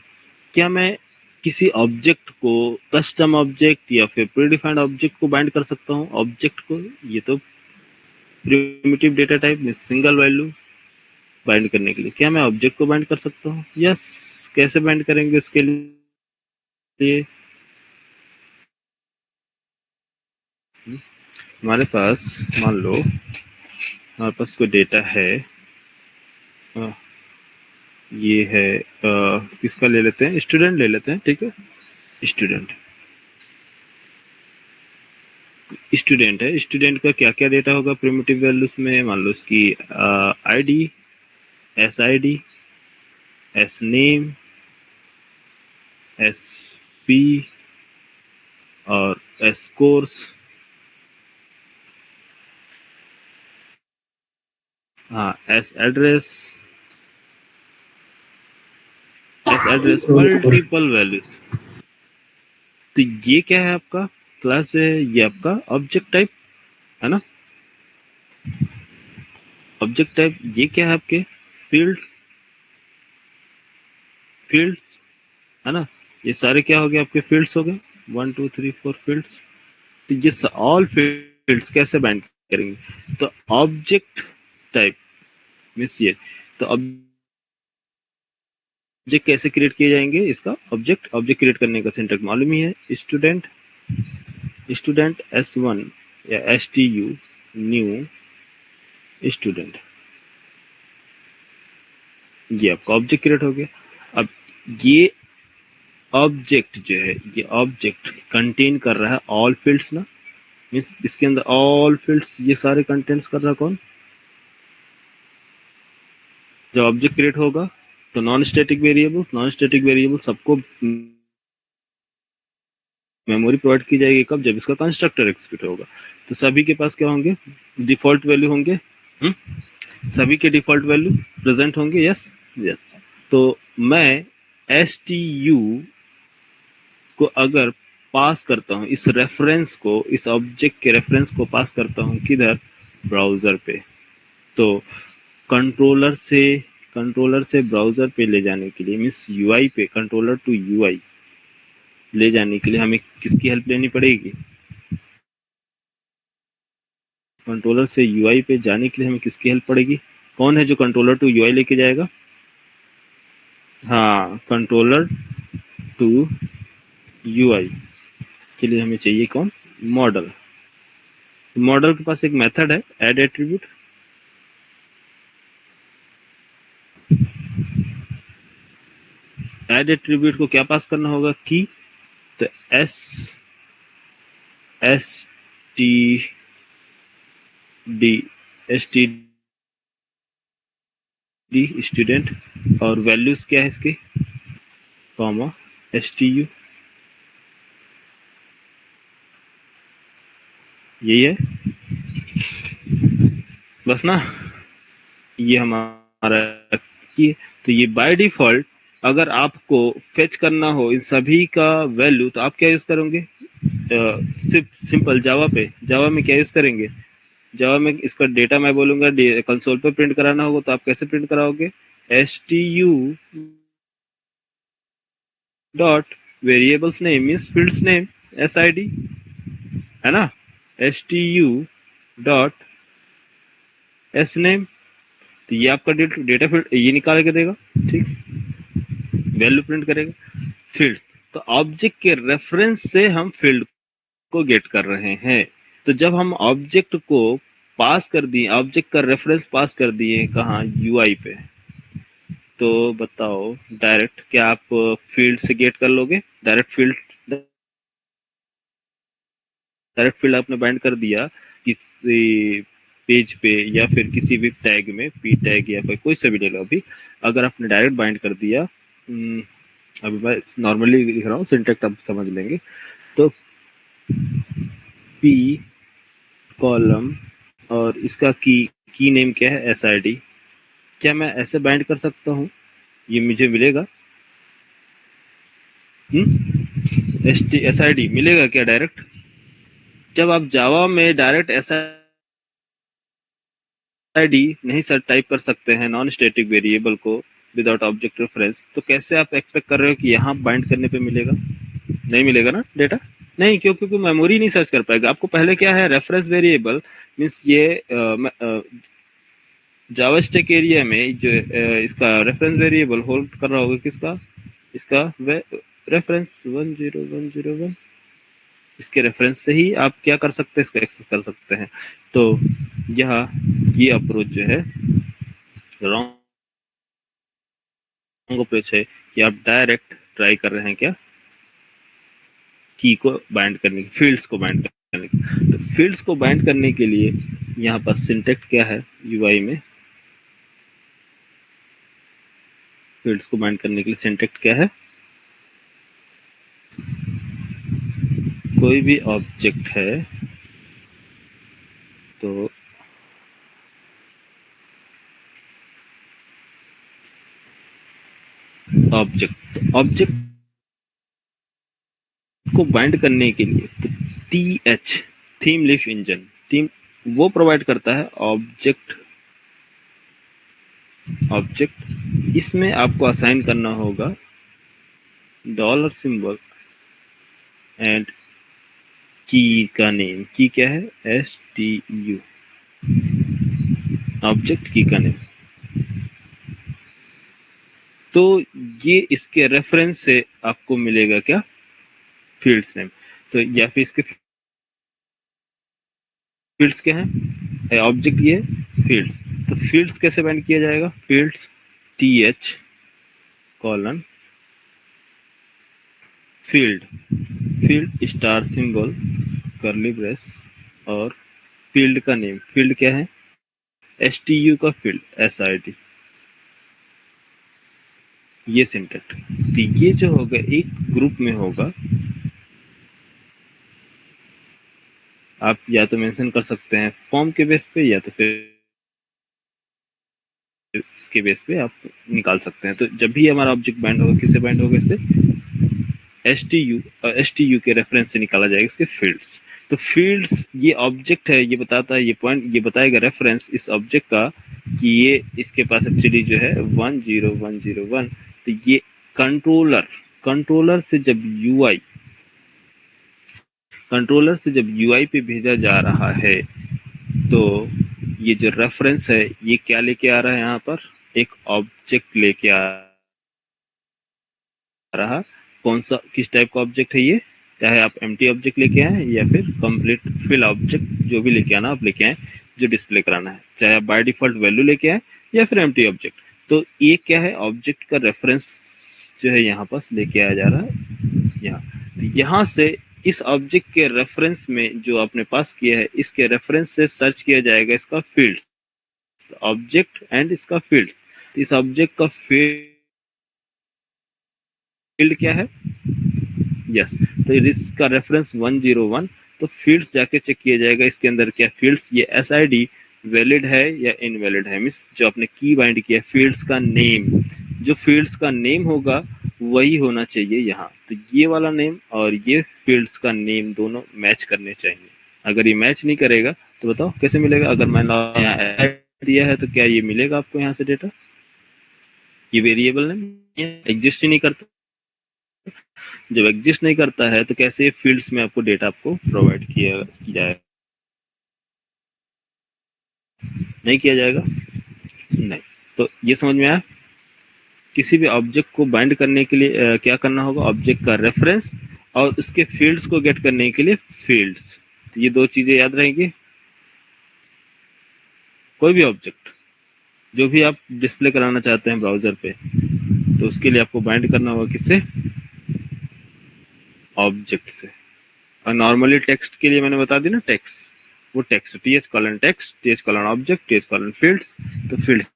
क्या मैं किसी ऑब्जेक्ट को, कस्टम ऑब्जेक्ट या फिर प्रीडिफाइंड ऑब्जेक्ट को बाइंड कर सकता हूँ? ऑब्जेक्ट को, ये तो प्रिमिटिव डेटा टाइप में सिंगल वैल्यू बाइंड करने के लिए क्या मैं ऑब्जेक्ट को बाइंड कर सकता हूँ? यस, कैसे बाइंड करेंगे इसके लिए? हमारे पास मान लो हमारे पास कोई डेटा है, ये है किसका ले लेते हैं? स्टूडेंट ले लेते हैं। ठीक है, स्टूडेंट स्टूडेंट है। स्टूडेंट का क्या क्या डेटा होगा प्रिमिटिव वैल्यूज में? मान लो उसकी ID, S I D, S name, S P और एस कोर्स। हाँ, एस एड्रेस मल्टीपल वैल्यूज। तो ये क्या है आपका क्लास जो है, ये आपका ऑब्जेक्ट टाइप है ना। ऑब्जेक्ट टाइप ये क्या है आपके फील्ड है ना। ये सारे क्या हो गए आपके फील्ड्स हो गए, 1 2 3 4 फील्ड्स। तो ये ऑल फील्ड्स कैसे बाइंड करेंगे, तो ऑब्जेक्ट टाइप मीन्स ये, तो ऑब्जेक्ट कैसे क्रिएट किए जाएंगे, इसका ऑब्जेक्ट क्रिएट करने का सिंटैक्स मालूम ही है, स्टूडेंट S1 या STU न्यू स्टूडेंट, ये आपका ऑब्जेक्ट क्रिएट हो गया। अब ये ऑब्जेक्ट जो है, ये ऑब्जेक्ट कंटेन कर रहा है ऑल फील्ड्स ना, मीन्स इसके अंदर ऑल फील्ड्स ये सारे कंटेंट्स कर रहा है कौन, जब ऑब्जेक्ट क्रिएट होगा तो नॉन स्टैटिक वेरिएबल सबको मेमोरी प्रोवाइड की जाएगी कब, जब इसका कंस्ट्रक्टर एग्जीक्यूट होगा। तो सभी के पास क्या होंगे, डिफॉल्ट वैल्यू होंगे। सभी के डिफॉल्ट वैल्यू प्रेजेंट होंगे, यस यस। तो मैं STU को अगर पास करता हूँ, इस रेफरेंस को, इस ऑब्जेक्ट के रेफरेंस को पास करता हूँ किधर, ब्राउजर पे, तो कंट्रोलर से ब्राउजर पे ले जाने के लिए मीन्स UI पे, कंट्रोलर टू UI ले जाने के लिए हमें किसकी हेल्प लेनी पड़ेगी, कंट्रोलर से UI पे जाने के लिए हमें किसकी हेल्प पड़ेगी, कौन है जो कंट्रोलर टू UI लेके जाएगा, हाँ कंट्रोलर टू UI के लिए हमें चाहिए कौन, मॉडल। मॉडल के पास एक मेथड है ऐड एट्रीब्यूट, ऐड एट्रीब्यूट को क्या पास करना होगा की, तो एस टी डी स्टूडेंट, और वैल्यूज क्या है इसके, कॉमा STU, यही है बस ना, ये हमारा की। तो ये बाय डिफॉल्ट अगर आपको फेच करना हो इन सभी का वैल्यू तो आप क्या यूज करोगे, सिंपल जावा में क्या यूज करेंगे, जावा में इसका डेटा मैं बोलूंगा कंसोल पे प्रिंट कराना होगा, तो आप कैसे प्रिंट कराओगे, STU dot variables name means fields name SID है ना, STU डॉट S नेम, तो ये आपका डेटा फील्ड ये निकाल के देगा, ठीक, वैल्यू प्रिंट करेगा फील्ड्स। तो ऑब्जेक्ट के रेफरेंस से हम फील्ड को गेट कर रहे हैं। तो जब हम ऑब्जेक्ट को पास कर दिए, ऑब्जेक्ट का रेफरेंस पास कर दिए कहाँ, UI पे, तो बताओ डायरेक्ट क्या आप फील्ड से गेट कर लोगे, डायरेक्ट फील्ड आपने बाइंड कर दिया किसी पेज पे या फिर किसी भी टैग में, पी टैग या कोई सा भी ले लो, अभी अगर आपने डायरेक्ट बाइंड कर दिया, अभी मैं नॉर्मली लिख रहा हूँ, सिंटैक्स आप समझ लेंगे, तो पी कॉलम और इसका की नेम क्या है SID, क्या मैं ऐसे बाइंड कर सकता हूँ, ये मुझे मिलेगा, SID मिलेगा क्या डायरेक्ट, जब आप जावा में डायरेक्ट SID नहीं सर टाइप कर सकते हैं नॉन स्टैटिक वेरिएबल को विदाउट ऑब्जेक्ट रेफरेंस, तो कैसे आप एक्सपेक्ट कर रहे हो कि यहाँ बाइंड करने पे मिलेगा, नहीं मिलेगा ना डेटा, नहीं क्योंकि मेमोरी नहीं सर्च कर पाएगा। आपको पहले क्या है, रेफरेंस वेरिएबल मीन्स ये जावा स्टैक एरिया में जो इसका रेफरेंस वेरिएबल होल्ड कर रहा होगा किसका, इसका रेफरेंस 10101, इसके रेफरेंस से ही आप क्या कर सकते हैं, इसको एक्सेस कर सकते हैं। तो ये अप्रोच जो है रॉन्ग अप्रोच है कि आप डायरेक्ट ट्राई कर रहे हैं क्या, की को बाइंड करने की, फील्ड्स को बाइंड करने की। तो फील्ड्स को बाइंड करने के लिए यहाँ पर सिंटैक्स क्या है, UI में फील्ड्स को बाइंड करने के लिए सिंटैक्स क्या है, कोई भी ऑब्जेक्ट है तो ऑब्जेक्ट को बाइंड करने के लिए तो TH theme leaf engine theme वो प्रोवाइड करता है ऑब्जेक्ट इसमें आपको असाइन करना होगा डॉलर सिंबल एंड की का नेम की क्या है STU ऑब्जेक्ट की का नेम। तो ये इसके रेफरेंस से आपको मिलेगा क्या फील्ड्स नेम। तो या फिर इसके फील्ड्स क्या है ऑब्जेक्ट ये फील्ड्स। तो फील्ड्स कैसे बाइंड किया जाएगा fields TH colon field star symbol करली ब्रेस और फील्ड का नेम फील्ड क्या है STU का फील्ड SID ये सिंटैक्स। तो ये जो होगा एक ग्रुप में होगा आप या तो मेंशन कर सकते हैं फॉर्म के बेस पे या तो फिर इसके बेस पे आप निकाल सकते हैं। तो जब भी हमारा ऑब्जेक्ट बाइंड होगा किससे बाइंड होगा इससे STU के रेफरेंस से निकाला जाएगा इसके फील्ड्स। तो फील्ड्स ये ऑब्जेक्ट है ये बताता है ये पॉइंट ये बताएगा रेफरेंस इस ऑब्जेक्ट का कि ये इसके पास एक्चुअली जो है 10101। तो ये कंट्रोलर से जब UI पे भेजा जा रहा है तो ये जो रेफरेंस है ये क्या लेके आ रहा है यहाँ पर एक ऑब्जेक्ट लेके आ रहा। कौन सा किस टाइप का ऑब्जेक्ट है ये चाहे आप एम्प्टी ऑब्जेक्ट लेके आए या फिर कंप्लीट फिल ऑब्जेक्ट जो भी लेके आना आप लेके आए जो डिस्प्ले कराना है चाहे आप बाय डिफॉल्ट वैल्यू लेके आए या फिर एम्प्टी ऑब्जेक्ट। तो ये क्या है ऑब्जेक्ट का रेफरेंस जो है यहाँ पास लेके आया जा रहा है यहाँ। तो यहाँ से इस ऑब्जेक्ट के रेफरेंस में जो आपने पास किया है इसके रेफरेंस से सर्च किया जाएगा इसका फील्ड ऑब्जेक्ट एंड इसका फील्ड। इस ऑब्जेक्ट का फील्ड क्या है यस तो इसका रेफरेंस 101। तो फील्ड्स जाके चेक किया जाएगा इसके अंदर क्या फील्ड्स ये SID वैलिड है या इनवैलिड है मींस जो आपने की बाइंड किया फील्ड्स का नेम जो फील्ड्स का नेम होगा वही होना चाहिए यहाँ। तो ये वाला नेम और ये फील्ड्स का नेम दोनों मैच करने चाहिए। अगर ये मैच नहीं करेगा तो बताओ कैसे मिलेगा। अगर मैंने यहाँ दिया है तो क्या ये मिलेगा आपको यहाँ से डेटा ये वेरिएबल नेम एग्जिस्ट ही नहीं करता। जब एग्जिस्ट नहीं करता है तो कैसे फील्ड्स में आपको डेटा आपको प्रोवाइड किया जाएगा नहीं किया जाएगा नहीं। तो ये समझ में आया किसी भी ऑब्जेक्ट को बाइंड करने के लिए क्या करना होगा ऑब्जेक्ट का रेफरेंस और उसके फील्ड्स को गेट करने के लिए फील्ड्स। तो ये दो चीजें याद रहेंगी। कोई भी ऑब्जेक्ट जो भी आप डिस्प्ले कराना चाहते हैं ब्राउजर पे तो उसके लिए आपको बाइंड करना होगा किससे ऑब्जेक्ट से। और नॉर्मली टेक्स्ट के लिए मैंने बता दी ना टेक्स्ट वो text TH colon text TH colon object TH colon fields. तो फील्ड्स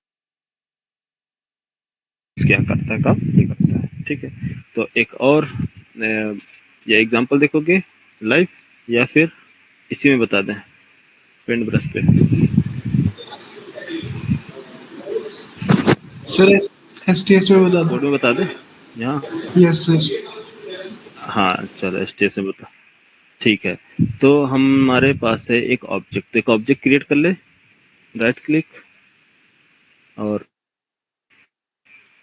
क्या करता है काम ये करता है ठीक है। तो एक और या एग्जांपल देखोगे लाइव या फिर इसी में बता दें पेंट ब्रश पे सर STS में बता दो कोड में बता दें यहाँ यस सर हाँ चलो STS में बता ठीक है। तो हमारे पास है एक ऑब्जेक्ट एक ऑब्जेक्ट क्रिएट कर ले राइट क्लिक और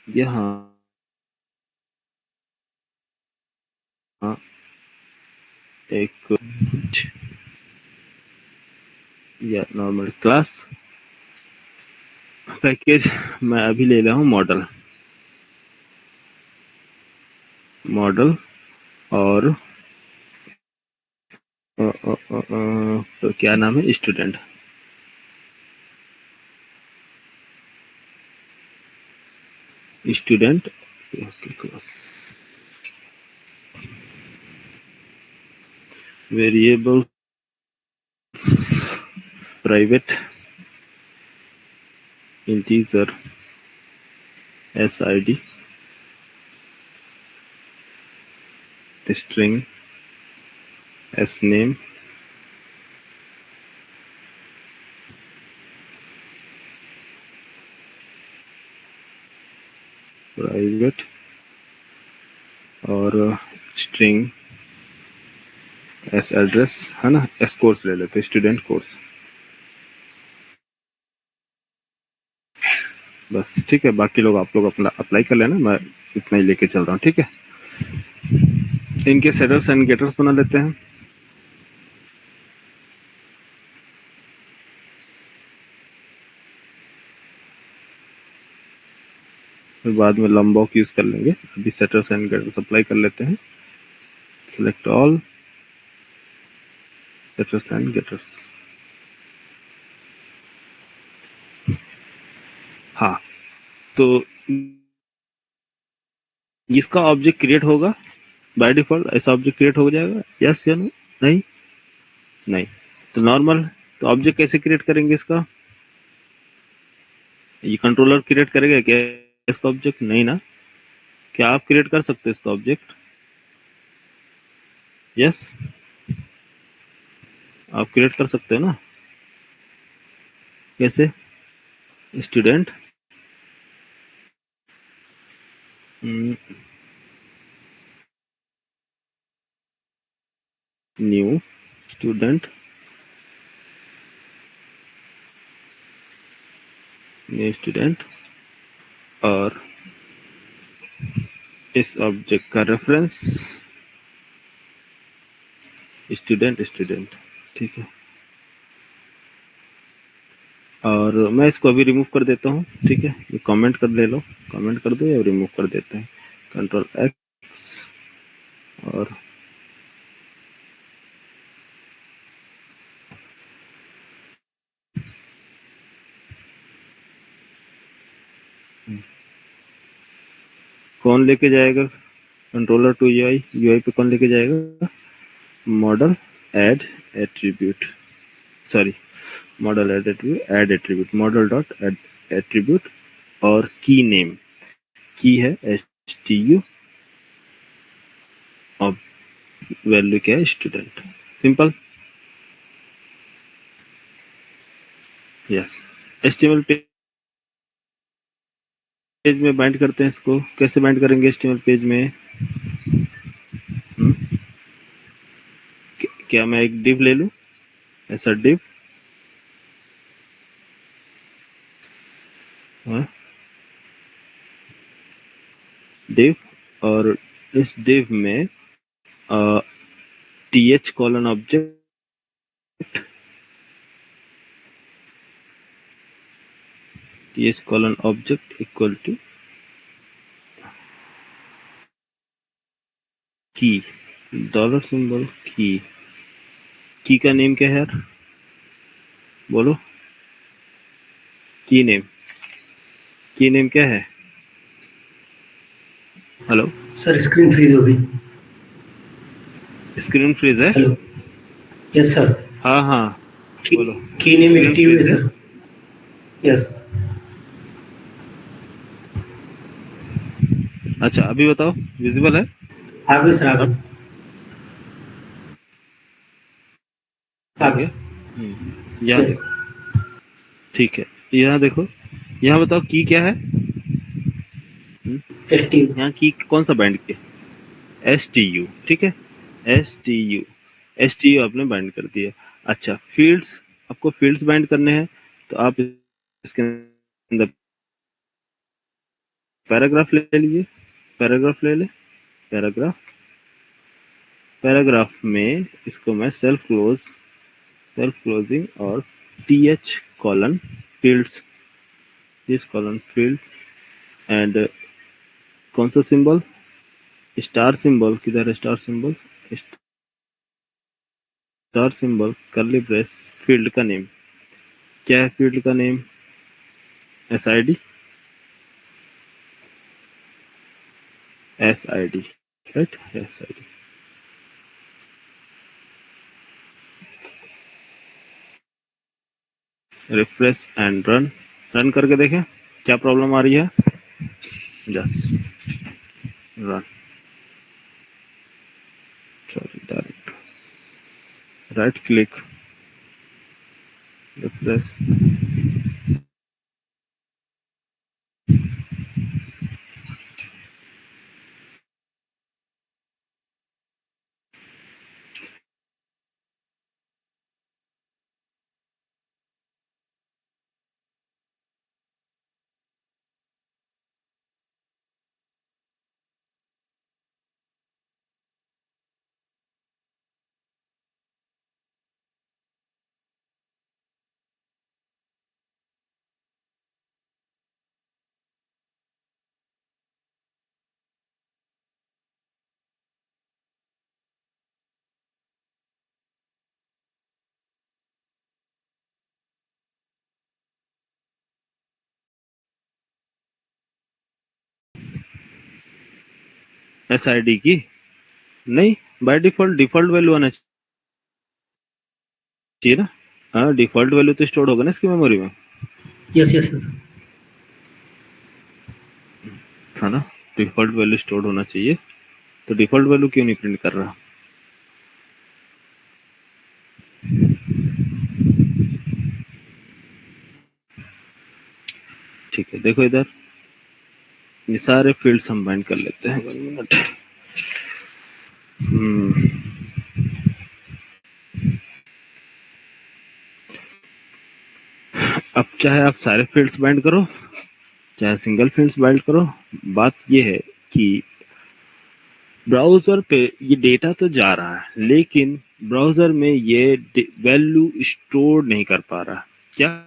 यहाँ एक या नॉर्मल क्लास पैकेज मैं अभी ले रहा हूँ मॉडल और तो क्या नाम है student class variable private integer SID string sname private और स्ट्रिंग एस एड्रेस है ना, एस कोर्स ले लेते, स्टूडेंट कोर्स, बस ठीक है। बाकी लोग आप लोग अपना अप्लाई कर लेना, मैं इतना ही लेके चल रहा हूँ, ठीक है। इनके सेटर्स एंड गेटर्स बना लेते हैं। फिर बाद में लंबॉक यूज कर लेंगे, अभी सेटर्स एंड गेटर्स अप्लाई कर लेते हैं। Select all setters and getters. हाँ, तो इसका ऑब्जेक्ट क्रिएट होगा बाय डिफॉल्ट, ऐसा ऑब्जेक्ट क्रिएट हो जाएगा, यस या नो? नहीं, नहीं, तो नॉर्मल। तो ऑब्जेक्ट कैसे क्रिएट करेंगे इसका? ये कंट्रोलर क्रिएट करेगा क्या इसका ऑब्जेक्ट? नहीं ना। क्या आप क्रिएट कर सकते हो इसका ऑब्जेक्ट? यस, आप क्रिएट कर सकते हो ना। कैसे? Student new student, new student, और इस ऑब्जेक्ट का रेफरेंस स्टूडेंट स्टूडेंट, ठीक है। और मैं इसको अभी रिमूव कर देता हूँ, ठीक है। ये कमेंट कर ले लो, कमेंट कर दो या रिमूव कर देते हैं, कंट्रोल एक्स। और कौन लेके जाएगा कंट्रोलर टू यूआई? यूआई पे कौन लेके जाएगा? Model add attribute, sorry, model add attribute, model dot add attribute, और की नेम, की है stu, और वैल्यू क्या है? Student. Simple. Yes, HTML page में बाइंड करते हैं इसको। कैसे बाइंड करेंगे एचटीएमएल पेज में? क्या मैं एक डिव ले लूं, ऐसा डिव, डिव, और इस डिव में th colon object, th colon object equal to key, dollar symbol key का नेम क्या है यार? बोलो, की नेम क्या है? हेलो, सर स्क्रीन फ्रीज हो गई। स्क्रीन फ्रीज है? Hello, yes sir. हाँ हाँ, बोलो। की नेम स्क्रीन एचटीयू है फ्रीज है? सर। यस। अच्छा, अभी बताओ, विजिबल है आ गए सर, आ अब? गए। आ आ गया। गए। यहाँ यस। देखो, ठीक है, यहाँ देखो, यहाँ बताओ की क्या है? एचटीयू। यहाँ की कौन सा बैंड किया? एस टी यू, ठीक है। S T U, S T U आपने बाइंड कर दिया। अच्छा, फील्ड्स, आपको फील्ड्स बाइंड करने हैं, तो आप इसके अंदर पैराग्राफ ले लीजिए, पैराग्राफ ले ले, पैराग्राफ, पैराग्राफ में इसको मैं सेल्फ क्लोजिंग और th colon fields, this colon field, and कौन सा सिंबल? Star symbol. किधर है star symbol? Star symbol, curly brace, field का नेम क्या है? फील्ड का name SID, SID, right, SID। Refresh and run, run करके देखें क्या प्रॉब्लम आ रही है। Just run, sorry, direct right click, refresh, SID की नहीं, बाय डिफॉल्ट वैल्यू आना चाहिए ना। हाँ, डिफॉल्ट वैल्यू तो स्टोर होगा ना इसकी मेमोरी में, यस यस यस है ना। डिफॉल्ट वैल्यू स्टोर होना चाहिए, तो डिफॉल्ट वैल्यू क्यों नहीं प्रिंट कर रहा? ठीक है, देखो इधर ये सारे फील्ड्स हम बाइंड कर लेते हैं। 1 मिनट। अब चाहे आप सारे फील्ड्स बाइंड करो, चाहे सिंगल फील्ड्स बाइंड करो, बात ये है कि ब्राउजर पे ये डेटा तो जा रहा है, लेकिन ब्राउजर में ये वैल्यू स्टोर नहीं कर पा रहा। क्या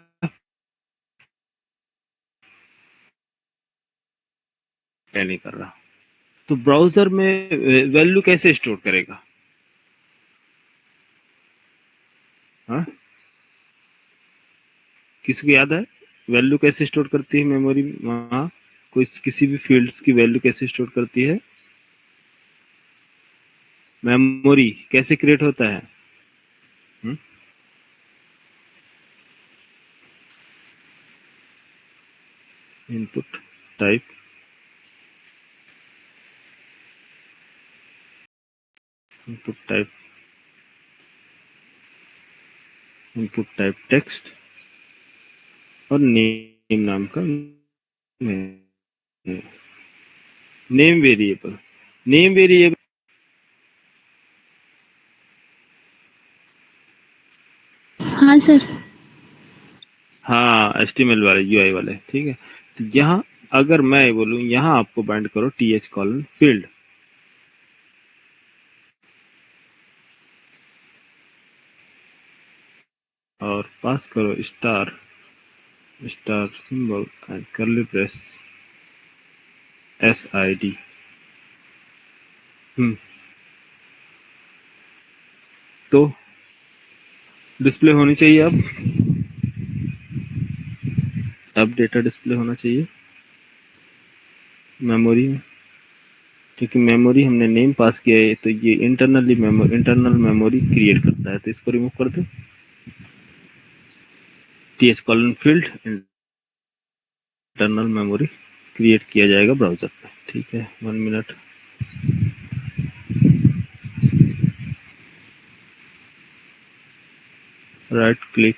नहीं कर रहा? तो ब्राउजर में वैल्यू कैसे स्टोर करेगा? हाँ, किसी को याद है वैल्यू कैसे स्टोर करती है मेमोरी में? वहाँ कोई किसी भी फील्ड्स की वैल्यू कैसे स्टोर करती है? मेमोरी कैसे क्रिएट होता है? Input type, input type text और नेम नाम का नेम वेरिएबल। नेम वेरिएबल हाँ सर। हाँ, HTML वाले, UI वाले, ठीक है। तो यहाँ अगर मैं बोलूँ यहाँ आपको बाइंड करो th: फील्ड, और पास करो star symbol and curly brace SID। तो डिस्प्ले होनी चाहिए अब डेटा डिस्प्ले होना चाहिए मेमोरी में, क्योंकि मेमोरी हमने नेम पास किया है, तो ये इंटरनल मेमोरी क्रिएट करता है। तो इसको रिमूव कर दो, th: field internal memory create किया जाएगा ब्राउजर पे। ठीक है, 1 मिनट। राइट क्लिक,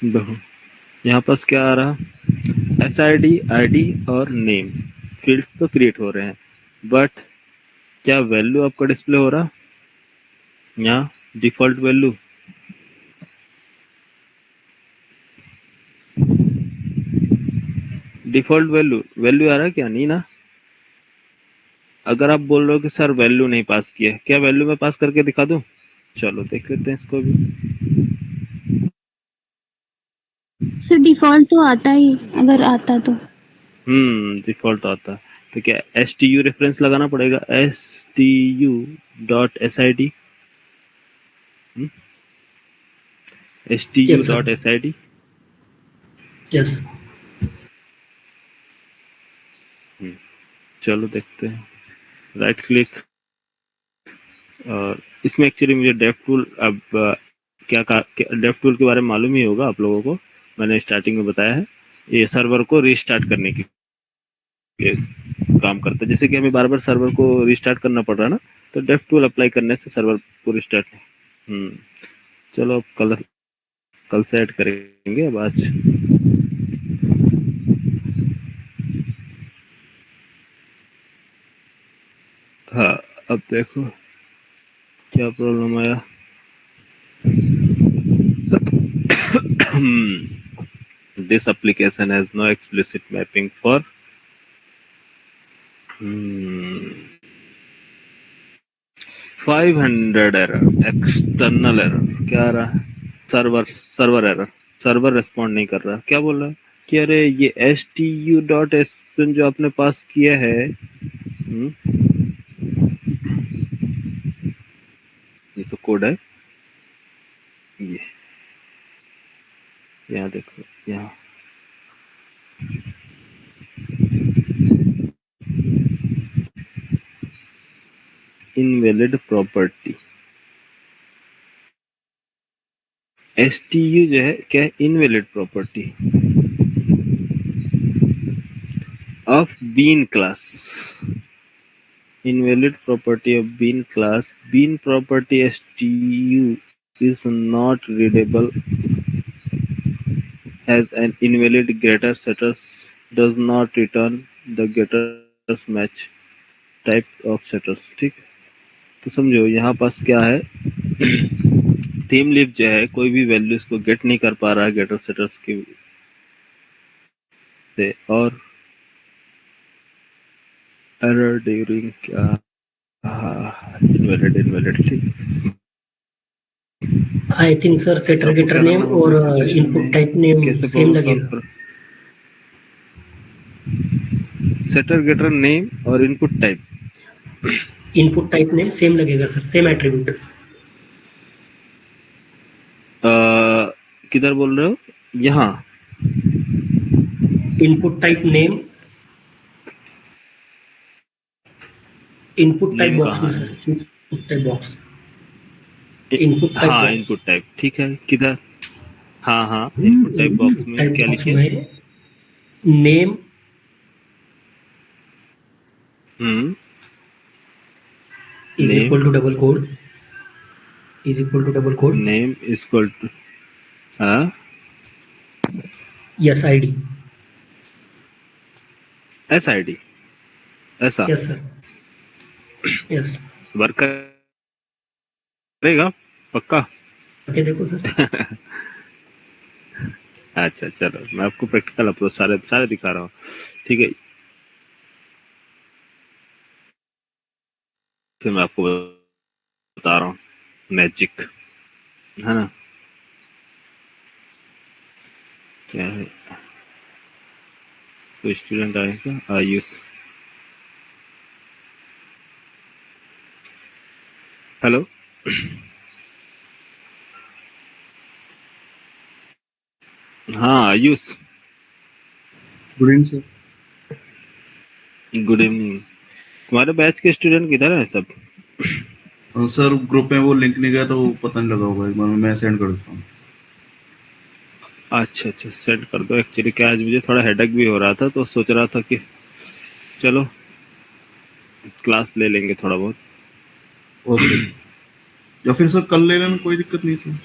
देखो यहाँ पास क्या आ रहा? SID, ID और नेम फील्ड्स तो क्रिएट हो रहे हैं, बट क्या वैल्यू आपका डिस्प्ले हो रहा? यहाँ डिफॉल्ट वैल्यू, वैल्यू आ रहा है क्या? नहीं ना। अगर आप बोल रहे हो कि सर वैल्यू नहीं पास किया, क्या वैल्यू मैं पास करके दिखा दूं? चलो देख लेते हैं इसको भी। सर डिफॉल्ट तो आता ही, अगर आता तो। डिफॉल्ट आता। तो क्या STU रेफरेंस लगाना पड़ेगा? STU.SID, yes sir STU.SID। Yes चलो देखते हैं। राइट क्लिक, और इसमें एक्चुअली मुझे डेव टूल, अब क्या डेव टूल के बारे में मालूम ही होगा आप लोगों को, मैंने स्टार्टिंग में बताया है। ये सर्वर को रिस्टार्ट करने के लिए काम करता है। जैसे कि हमें बार बार सर्वर को रिस्टार्ट करना पड़ रहा है ना, तो डेव टूल अप्लाई करने से सर्वर को रिस्टार्ट। चलो अब कल से ऐड करेंगे। अब आज हाँ, अब देखो क्या प्रॉब्लम आया। This application has no explicit mapping for 500 error, external error क्या आ रहा है? सर्वर एरर, सर्वर रिस्पॉन्ड नहीं कर रहा। क्या बोल रहा है कि अरे ये stu.s जो आपने पास किया है, ये तो कोड है, ये यहाँ देखो, यहाँ इनवैलिड प्रॉपर्टी stu जो है क्या है? Invalid property of bean class, invalid property of bean class. Bean property stu is not readable as an invalid getter. Setters does not return the getters match type of setters. ठीक, तो समझो यहाँ पास क्या है, थीम लिप जो है कोई भी वैल्यूज को गेट नहीं कर पा रहा है गेटर सेटर्स की से, और एरर ड्यूरिंग क्या, इनवैलिड ठीक। I think sir setter getter name और इनपुट टाइप नेम सेम लगेगा। सेटर गेटर नेम और इनपुट टाइप नेम सेम लगेगा सर, सेम एट्रीब्यूट। किधर बोल रहे हो? यहाँ input type name, input type box में sir, input type box, input type, हाँ इनपुट टाइप ठीक है, किधर? हाँ इनपुट टाइप बॉक्स में क्या लिखे? Name is equal to double quote, is equal to double quote, name is equal to yes id, sid ऐसा? yes sir, yes वर्क करेगा पक्का? ओके देखो सर। अच्छा चलो, मैं आपको प्रैक्टिकल अप्रोच सारे दिखा रहा हूँ, ठीक है? फिर मैं आपको बता रहा हूँ मैजिक, है ना? क्या है, तो स्टूडेंट आएगा आयुष। हेलो हाँ Ayush, good evening sir. Good evening. तुम्हारे बैच के स्टूडेंट किधर हैं सब? सर ग्रुप में वो लिंक नहीं गया तो पता नहीं लगा होगा, एक बार मैं सेंड कर देता हूँ। अच्छा सेंड कर दो। एक्चुअली क्या आज मुझे थोड़ा हेडेक भी हो रहा था, तो सोच रहा था कि चलो क्लास ले लेंगे थोड़ा बहुत। ओके, या फिर सर कल ले लेना, कोई दिक्कत नहीं सर।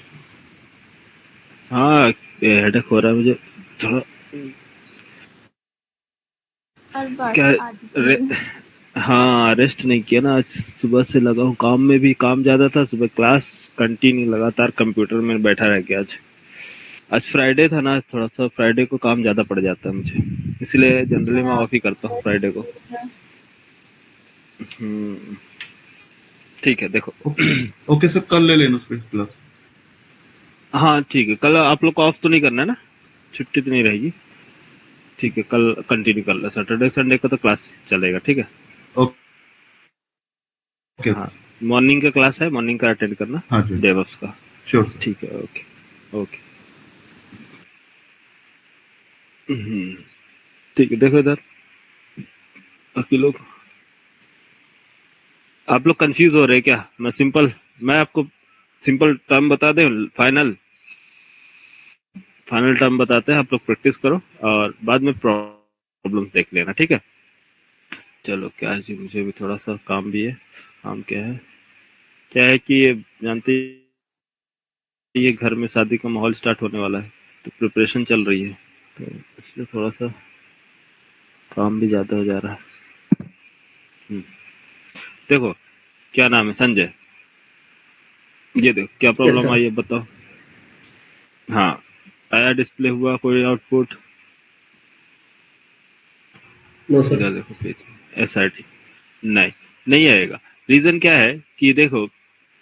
हाँ हेडेक हो रहा है मुझे थोड़ा, क्या हाँ रेस्ट नहीं किया ना, आज सुबह से लगा हूँ काम में, भी काम ज्यादा था, सुबह क्लास कंटिन्यू लगातार कंप्यूटर में बैठा रह गया। आज फ्राइडे था ना, थोड़ा सा फ्राइडे को काम ज्यादा पड़ जाता है मुझे, इसलिए जनरली मैं ऑफ ही करता हूँ फ्राइडे को। ठीक है देखो। ओके सर, कल ले लेना फिर क्लास। हाँ ठीक है, कल आप लोग को ऑफ तो नहीं करना है ना, छुट्टी तो नहीं रहेगी? ठीक है कल कंटिन्यू कर लो, सैटरडे संडे को तो क्लास चलेगा, ठीक है? ओके हाँ मॉर्निंग का क्लास है, मॉर्निंग का अटेंड करना। हाँ जी डेवऑप्स का। Sure sir. ठीक है ओके ओके। ठीक है देखो इधर, बाकी लोग, आप लोग कंफ्यूज हो रहे हैं क्या? मैं आपको सिंपल टर्म बता दें, फाइनल टर्म बताते हैं, आप लोग प्रैक्टिस करो और बाद में प्रॉब्लम देख लेना, ठीक है? चलो क्या है जी, मुझे भी थोड़ा सा काम भी है। काम क्या है कि ये जानते हैं, ये घर में शादी का माहौल स्टार्ट होने वाला है, तो प्रिपरेशन चल रही है, तो इसलिए थोड़ा सा काम भी ज्यादा हो जा रहा है। देखो क्या नाम है, संजय, ये देखो क्या प्रॉब्लम आई है बताओ। हाँ आया, डिस्प्ले हुआ कोई आउटपुट? No sir. इधर देखो पेज SID, नहीं आएगा। रीजन क्या है कि देखो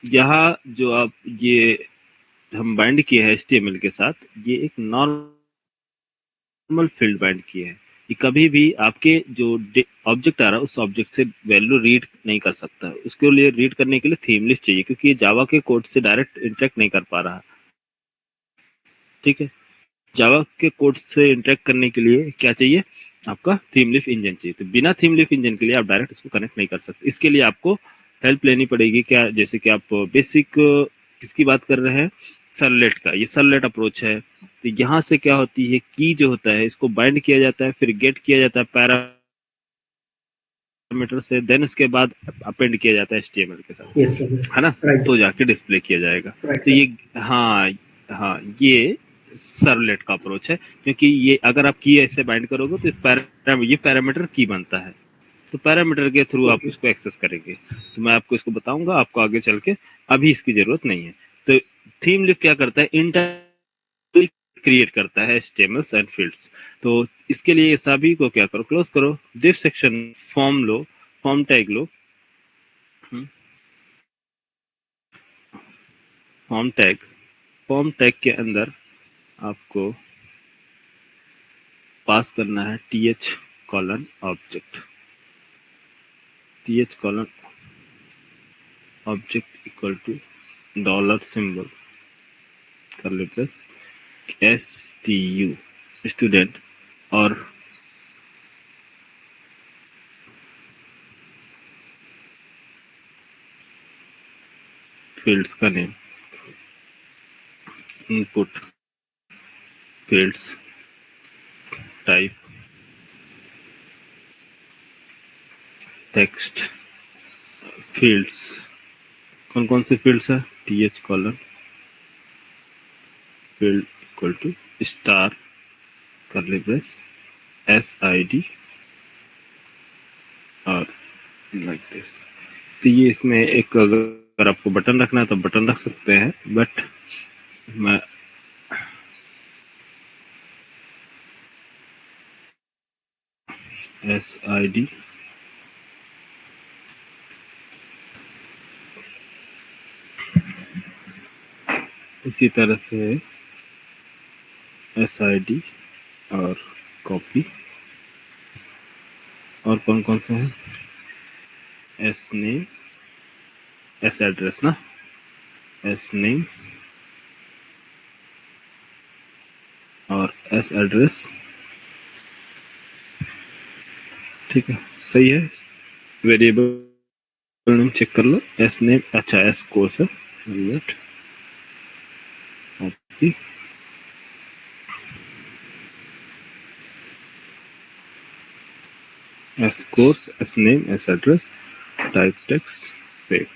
यहाँ जो आप ये हम बाइंड किए हैं HTML के साथ, ये एक नॉर्मल फील्ड बाइंड किए हैं। ये कभी भी आपके जो ऑब्जेक्ट आ रहा है उस ऑब्जेक्ट से वैल्यू रीड नहीं कर सकता है। उसके लिए रीड करने के लिए थीम लिस्ट चाहिए, क्योंकि ये जावा के कोड से डायरेक्ट इंटरेक्ट नहीं कर पा रहा। ठीक है, जावा के कोड से इंटरेक्ट करने के लिए क्या चाहिए आपका? थीम लिस्ट इंजन चाहिए। तो बिना थीम लिस्ट इंजन के लिए आप डायरेक्ट इसको कनेक्ट नहीं कर सकते। इसके लिए आपको हेल्प लेनी पड़ेगी। क्या? जैसे कि आप बेसिक किसकी बात कर रहे हैं? सर्वलेट का। ये सर्वलेट अप्रोच है। तो यहाँ से क्या होती है, की जो होता है इसको बाइंड किया जाता है, फिर गेट किया जाता है पैरामीटर से, देन उसके बाद अपेंड किया जाता है HTML के साथ। Yes, sir. Yes. है ना? Right. तो जाके डिस्प्ले किया जाएगा। Right, तो sir. ये हाँ हाँ ये सर्वलेट का अप्रोच है। क्योंकि ये अगर आप की ऐसे बाइंड करोगे तो ये पैरामीटर की बनता है, तो पैरामीटर के थ्रू आप इसको एक्सेस करेंगे। तो मैं आपको इसको बताऊंगा आपको आगे चल के, अभी इसकी जरूरत नहीं है। तो थीम लिस्ट क्या करता है? इंटरनली क्रिएट करता है HTML एंड फील्ड्स। तो इसके लिए सभी को क्या करो, क्लोज करो, डिव सेक्शन फॉर्म लो, फॉर्म टैग लो, फॉर्म टैग के अंदर आपको पास करना है th colon object, th colon object equal to dollar symbol curly brace stu student और फील्ड्स का name, input fields type text fields. कौन कौन से फील्ड्स है? th colon field equal to star curly brace sid और like this. तो ये इसमें एक अगर आपको बटन रखना है तो बटन रख सकते हैं, बट मैं sid इसी तरह से sid और कॉपी। और कौन कौन से हैं? एस नेम, एस एड्रेस ना, एस नेम और एस एड्रेस। ठीक है, सही है। वेरिएबल नेम चेक कर लो, एस नेम, अच्छा एस कोर्स है, copy S course, S name, S address, type text, save.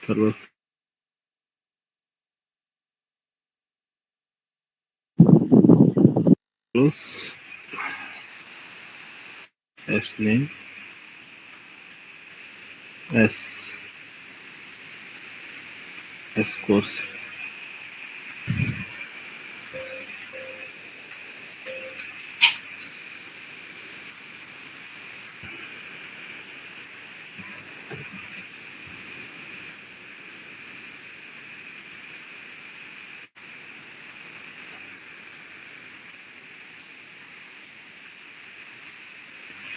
Server close, S name, S course,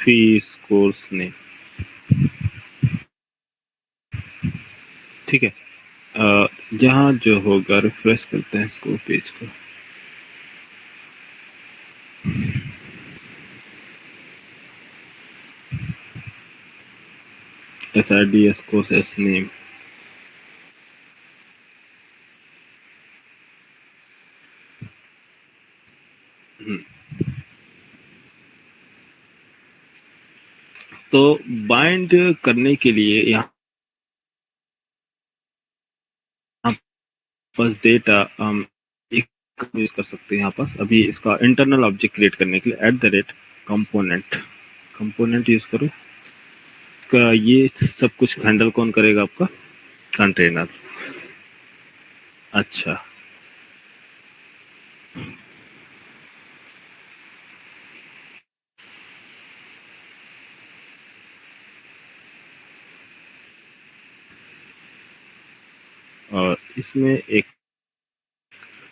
fees course name. ठीक है, यहाँ जो होगा रिफ्रेश करते हैं इसको, पेज को। SID S course S name, तो बाइंड करने के लिए यहाँ पास डेटा हम एक यूज कर सकते हैं। यहाँ पास अभी इसका इंटरनल ऑब्जेक्ट क्रिएट करने के लिए कंपोनेंट यूज करो। इसका ये सब कुछ हैंडल कौन करेगा? आपका कंटेनर। अच्छा, और इसमें एक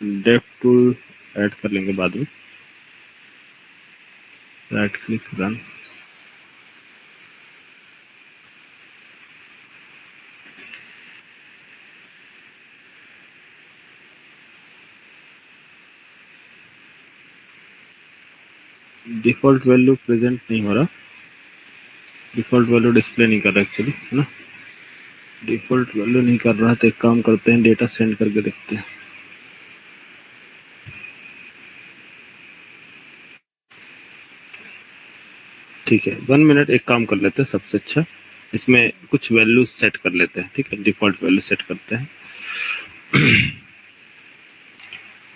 डेफ टूल ऐड कर लेंगे बाद में। Right click run. Default value present नहीं हो रहा, डिफॉल्ट वैल्यू डिस्प्ले नहीं कर रहा एक्चुअली, है ना। डिफॉल्ट वैल्यू नहीं कर रहा तो एक काम करते हैं, डेटा सेंड करके देखते हैं। ठीक है, 1 मिनट, एक काम कर लेते हैं सबसे अच्छा, इसमें कुछ वैल्यू सेट कर लेते हैं। ठीक है, डिफॉल्ट वैल्यू सेट करते हैं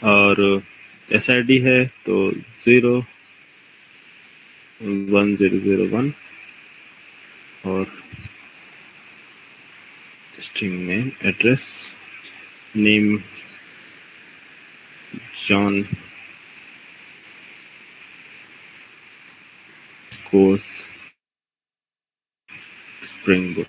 और SID है तो 01001 और string name, address, name John, course spring boot.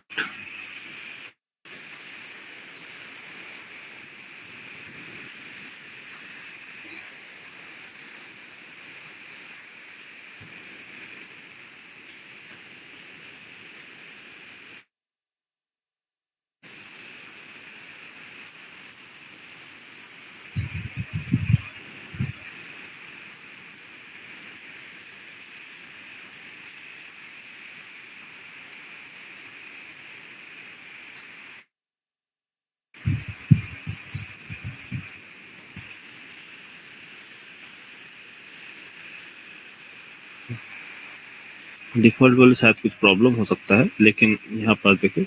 Default value शायद कुछ प्रॉब्लम हो सकता है, लेकिन यहाँ पर देखो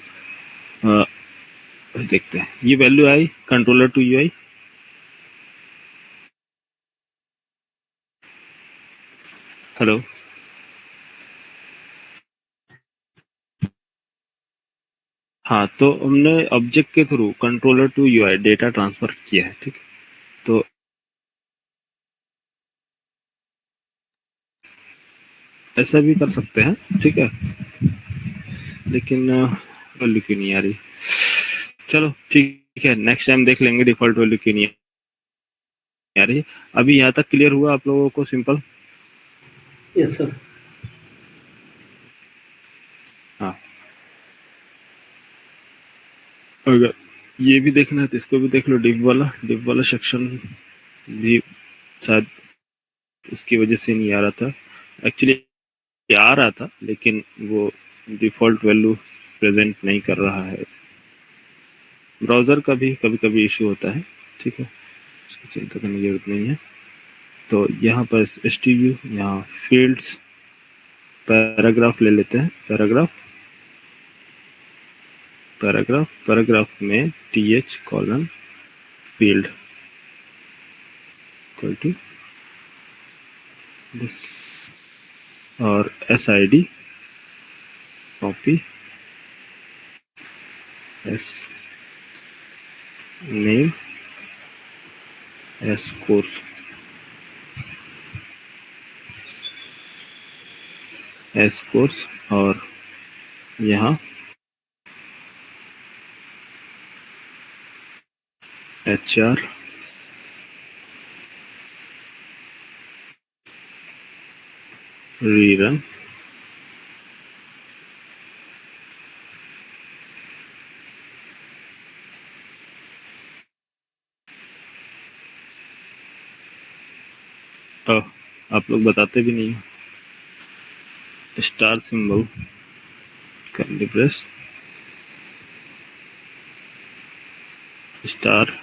देखते हैं। ये वैल्यू आई कंट्रोलर टू यूआई, हेलो, हाँ, तो हमने ऑब्जेक्ट के through controller to UI data transfer किया है। ठीक है, तो ऐसा भी कर सकते हैं। ठीक है, लेकिन वैल्यू क्यों नहीं आ रही, चलो ठीक है, नेक्स्ट टाइम देख लेंगे डिफॉल्ट वैल्यू क्यों नहीं आ रही। अभी यहाँ तक क्लियर हुआ आप लोगों को? सिंपल। Yes sir. हाँ, अगर ये भी देखना है तो इसको भी देख लो, डिव वाला सेक्शन भी शायद उसकी वजह से नहीं आ रहा था। एक्चुअली आ रहा था, लेकिन वो डिफॉल्ट वैल्यू प्रेजेंट नहीं कर रहा है। ब्राउजर का भी कभी कभी इशू होता है। ठीक है, इसकी चिंता करने की जरूरत नहीं है। तो यहाँ पर STU, यहाँ फील्ड्स, पैराग्राफ ले लेते हैं। पैराग्राफ में TH colon field equal to this और SID copy, S name, S course और यहाँ HR रीरन। आप लोग बताते भी नहीं हो। Star symbol, curly brace, star,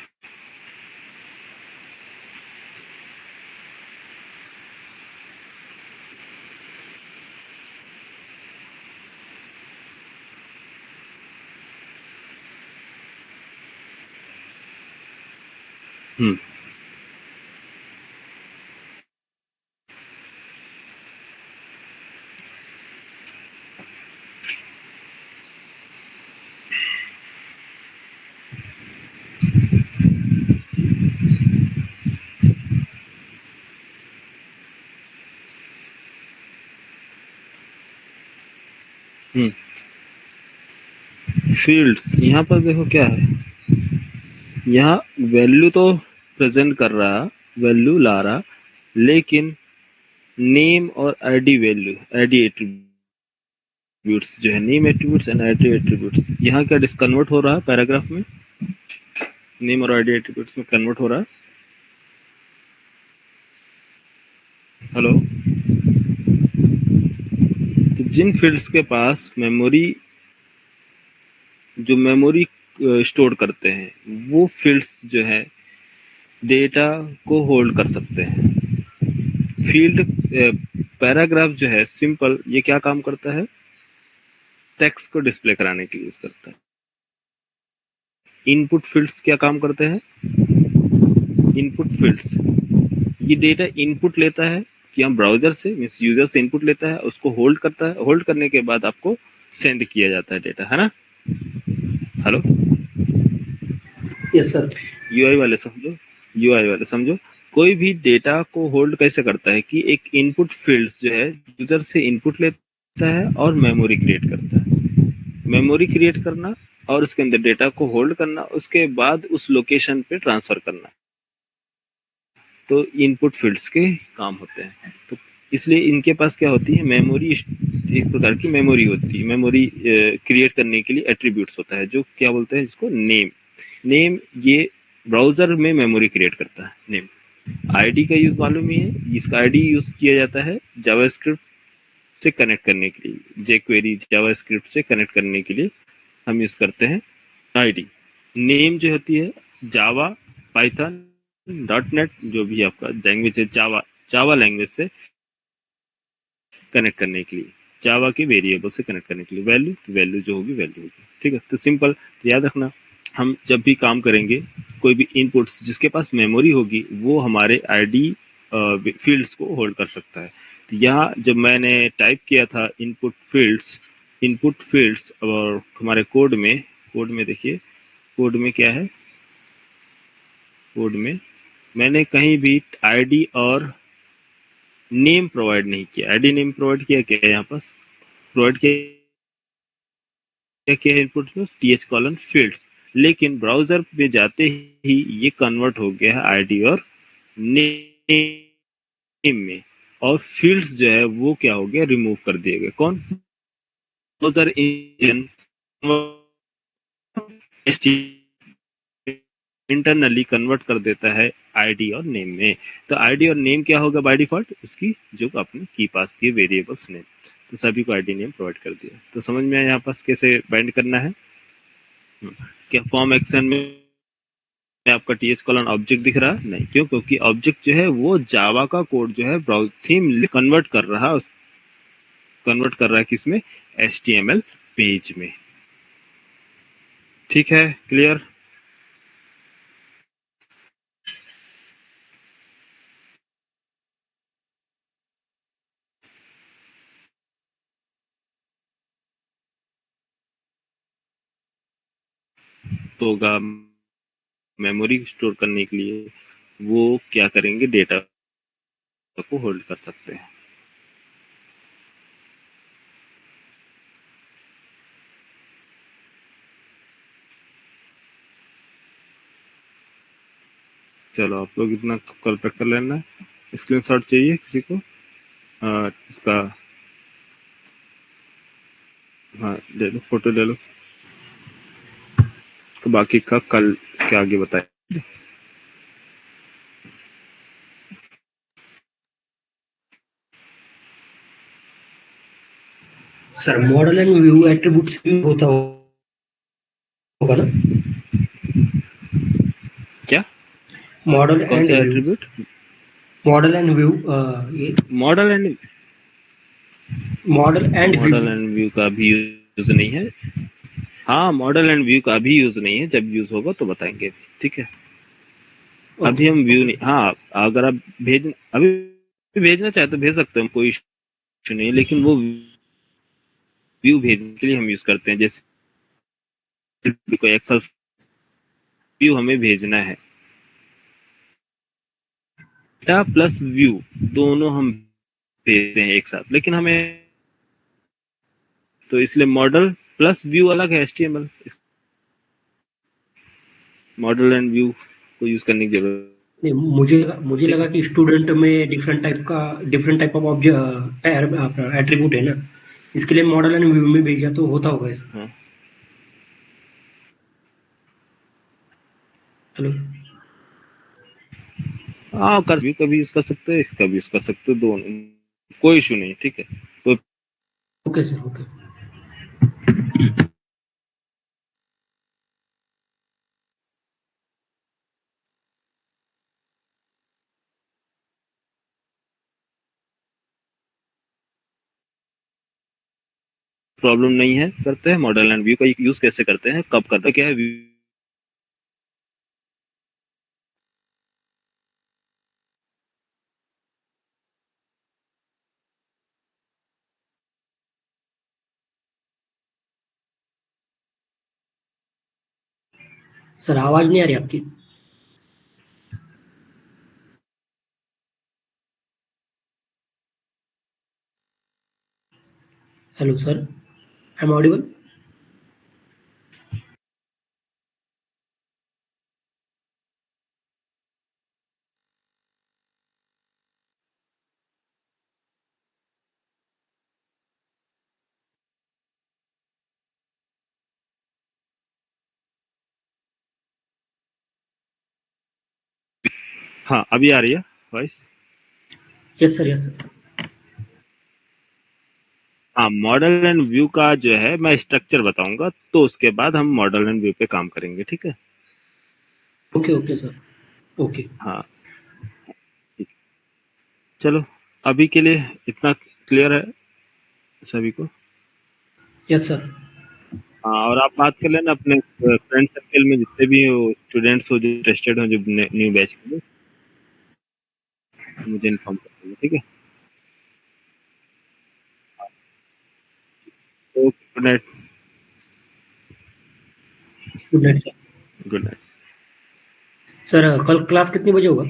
fields. यहाँ पर देखो क्या है, यहाँ वैल्यू तो प्रेजेंट कर रहा, वैल्यू ला रहा, लेकिन नेम और आईडी वैल्यू, आईडी एट्रीब्यूट्स जो है, name attributes and ID attributes, यहाँ क्या डिसकन्वर्ट हो रहा है पैराग्राफ में, नेम और आईडी एट्रीब्यूट्स में कन्वर्ट हो रहा है। हेलो, तो जिन फील्ड्स के पास मेमोरी, जो मेमोरी स्टोर करते हैं, वो फील्ड्स जो है डेटा को होल्ड कर सकते हैं। फील्ड पैराग्राफ जो है सिंपल, ये क्या काम करता है, टेक्स्ट को डिस्प्ले कराने के लिए यूज करता है। इनपुट फील्ड्स क्या काम करते हैं, इनपुट फील्ड्स ये डेटा इनपुट लेता है कि हम ब्राउजर से, मींस यूजर से इनपुट लेता है, उसको होल्ड करता है, होल्ड करने के बाद आपको सेंड किया जाता है डेटा, है ना। Hello, yes sir. यूआई वाले समझो, यूआई वाले समझो, कोई भी डेटा को होल्ड कैसे करता है कि एक इनपुट फील्ड्स जो है यूजर से इनपुट लेता है और मेमोरी क्रिएट करता है। मेमोरी क्रिएट करना और उसके अंदर डेटा को होल्ड करना, उसके बाद उस लोकेशन पे ट्रांसफर करना, तो इनपुट फील्ड्स के काम होते हैं। तो इसलिए इनके पास क्या होती है, मेमोरी, एक प्रकार की मेमोरी होती है। मेमोरी क्रिएट करने के लिए एट्रीब्यूट्स होता है, जो क्या बोलते हैं इसको, नेम। नेम ये ब्राउजर में मेमोरी क्रिएट करता है, नेम। आईडी का यूज मालूम ही है, इसका आईडी यूज किया जाता है जावास्क्रिप्ट से कनेक्ट करने के लिए, जेक्वेरी जावास्क्रिप्ट से कनेक्ट करने के लिए हम यूज करते हैं आईडी। नेम जो होती है जावा, पाइथन, .NET, जो भी आपका लैंग्वेज है, जावा लैंग्वेज से कनेक्ट करने के लिए, जावा के वेरिएबल से कनेक्ट करने के लिए। वैल्यू, तो वैल्यू जो होगी वैल्यू होगी, ठीक है। तो सिंपल याद रखना, हम जब भी काम करेंगे, कोई भी इनपुट्स जिसके पास मेमोरी होगी वो हमारे आईडी फील्ड्स को होल्ड कर सकता है। तो यहाँ जब मैंने टाइप किया था इनपुट फील्ड्स, और हमारे कोड में देखिए, कोड में क्या है, कोड में मैंने कहीं भी आईडी और नेम प्रोवाइड नहीं किया। आईडी नेम प्रोवाइड किया क्या, यहाँ पास प्रोवाइड किया इनपुट में th:\फील्ड्स, लेकिन ब्राउजर पे जाते ही ये कन्वर्ट हो गया है आईडी और नेम में, और फील्ड्स जो है वो क्या हो गया, रिमूव कर दिए गए। कौन, ब्राउजर इंजन इंटरनली कन्वर्ट कर देता है आईडी और नेम में। तो आईडी और नेम क्या होगा बाय डिफॉल्ट, उसकी जो आपने की पास की वेरिएबल्स नेम, तो सभी को आईडी नेम प्रोवाइड कर दिया। तो समझ में आया यहाँ पास कैसे बाइंड करना है। क्या फॉर्म एक्शन में आपका th: ऑब्जेक्ट दिख रहा है, नहीं, क्यों, क्योंकि ऑब्जेक्ट जो है वो जावा का कोड जो है ब्राउज थीम कन्वर्ट कर रहा है, कन्वर्ट कर रहा है किसमें, HTML पेज में। ठीक है, क्लियर। तो होगा मेमोरी स्टोर करने के लिए वो क्या करेंगे, डेटा को होल्ड कर सकते हैं। चलो आप लोग इतना कॉल कर लेना। स्क्रीनशॉट चाहिए किसी को, इसका, हाँ ले लो, फोटो ले लो, तो बाकी का कल इसके आगे बताए। Sir model and view attributes भी होता होगा ना, क्या, मॉडल कौन एंड सा view, attribute, model and view, ये मॉडल एंड व्यू का भी यूज नहीं है। हाँ, मॉडल एंड व्यू का भी यूज नहीं है, जब यूज होगा तो बताएंगे, ठीक है। अभी हम व्यू नहीं, हाँ अगर आप अभी भेजना चाहे तो भेज सकते हैं, कोई इशू नहीं, लेकिन वो व्यू भेजने के लिए हम यूज करते हैं। जैसे कोई एक्सेल व्यू हमें भेजना है, डेटा प्लस व्यू दोनों हम भेजते हैं एक साथ, लेकिन हमें, तो इसलिए मॉडल प्लस व्यू अलग है, HTML। मॉडल एंड व्यू को यूज करने की जरूरत नहीं, मुझे लगा कि स्टूडेंट में different type of object attribute है ना, इसके लिए मॉडल एंड व्यू में भेजा तो होता होगा ऐसा। हाँ हेलो। हाँ कर व्यू का भी यूज कर सकते हैं, इसका भी यूज कर सकते हो, दोनों कोई इशू नहीं, ठीक है। तो ओके सर, ओके। प्रॉब्लम नहीं है, करते हैं मॉडल एंड व्यू का यूज कैसे करते हैं, कब करते हैं, क्या है व्यू। सर आवाज नहीं आ रही आपकी। Hello sir, I am audible? हाँ अभी आ रही है voice. Yes sir, yes sir. हाँ मॉडल एंड व्यू का जो है मैं स्ट्रक्चर बताऊंगा, तो उसके बाद हम मॉडल एंड व्यू पे काम करेंगे, ठीक है। Okay okay sir, okay. हाँ ठीक। चलो अभी के लिए इतना क्लियर है सभी को। Yes sir. हाँ और आप बात कर लेना अपने फ्रेंड सर्कल में जितने भी स्टूडेंट्स हो जो इंटरेस्टेड हो, जो न्यू बैच के लिए, मुझे इन्फॉर्म कर देना, ठीक है। Okay good night. Good night sir. Good night. Sir कल क्लास कितने बजे होगा?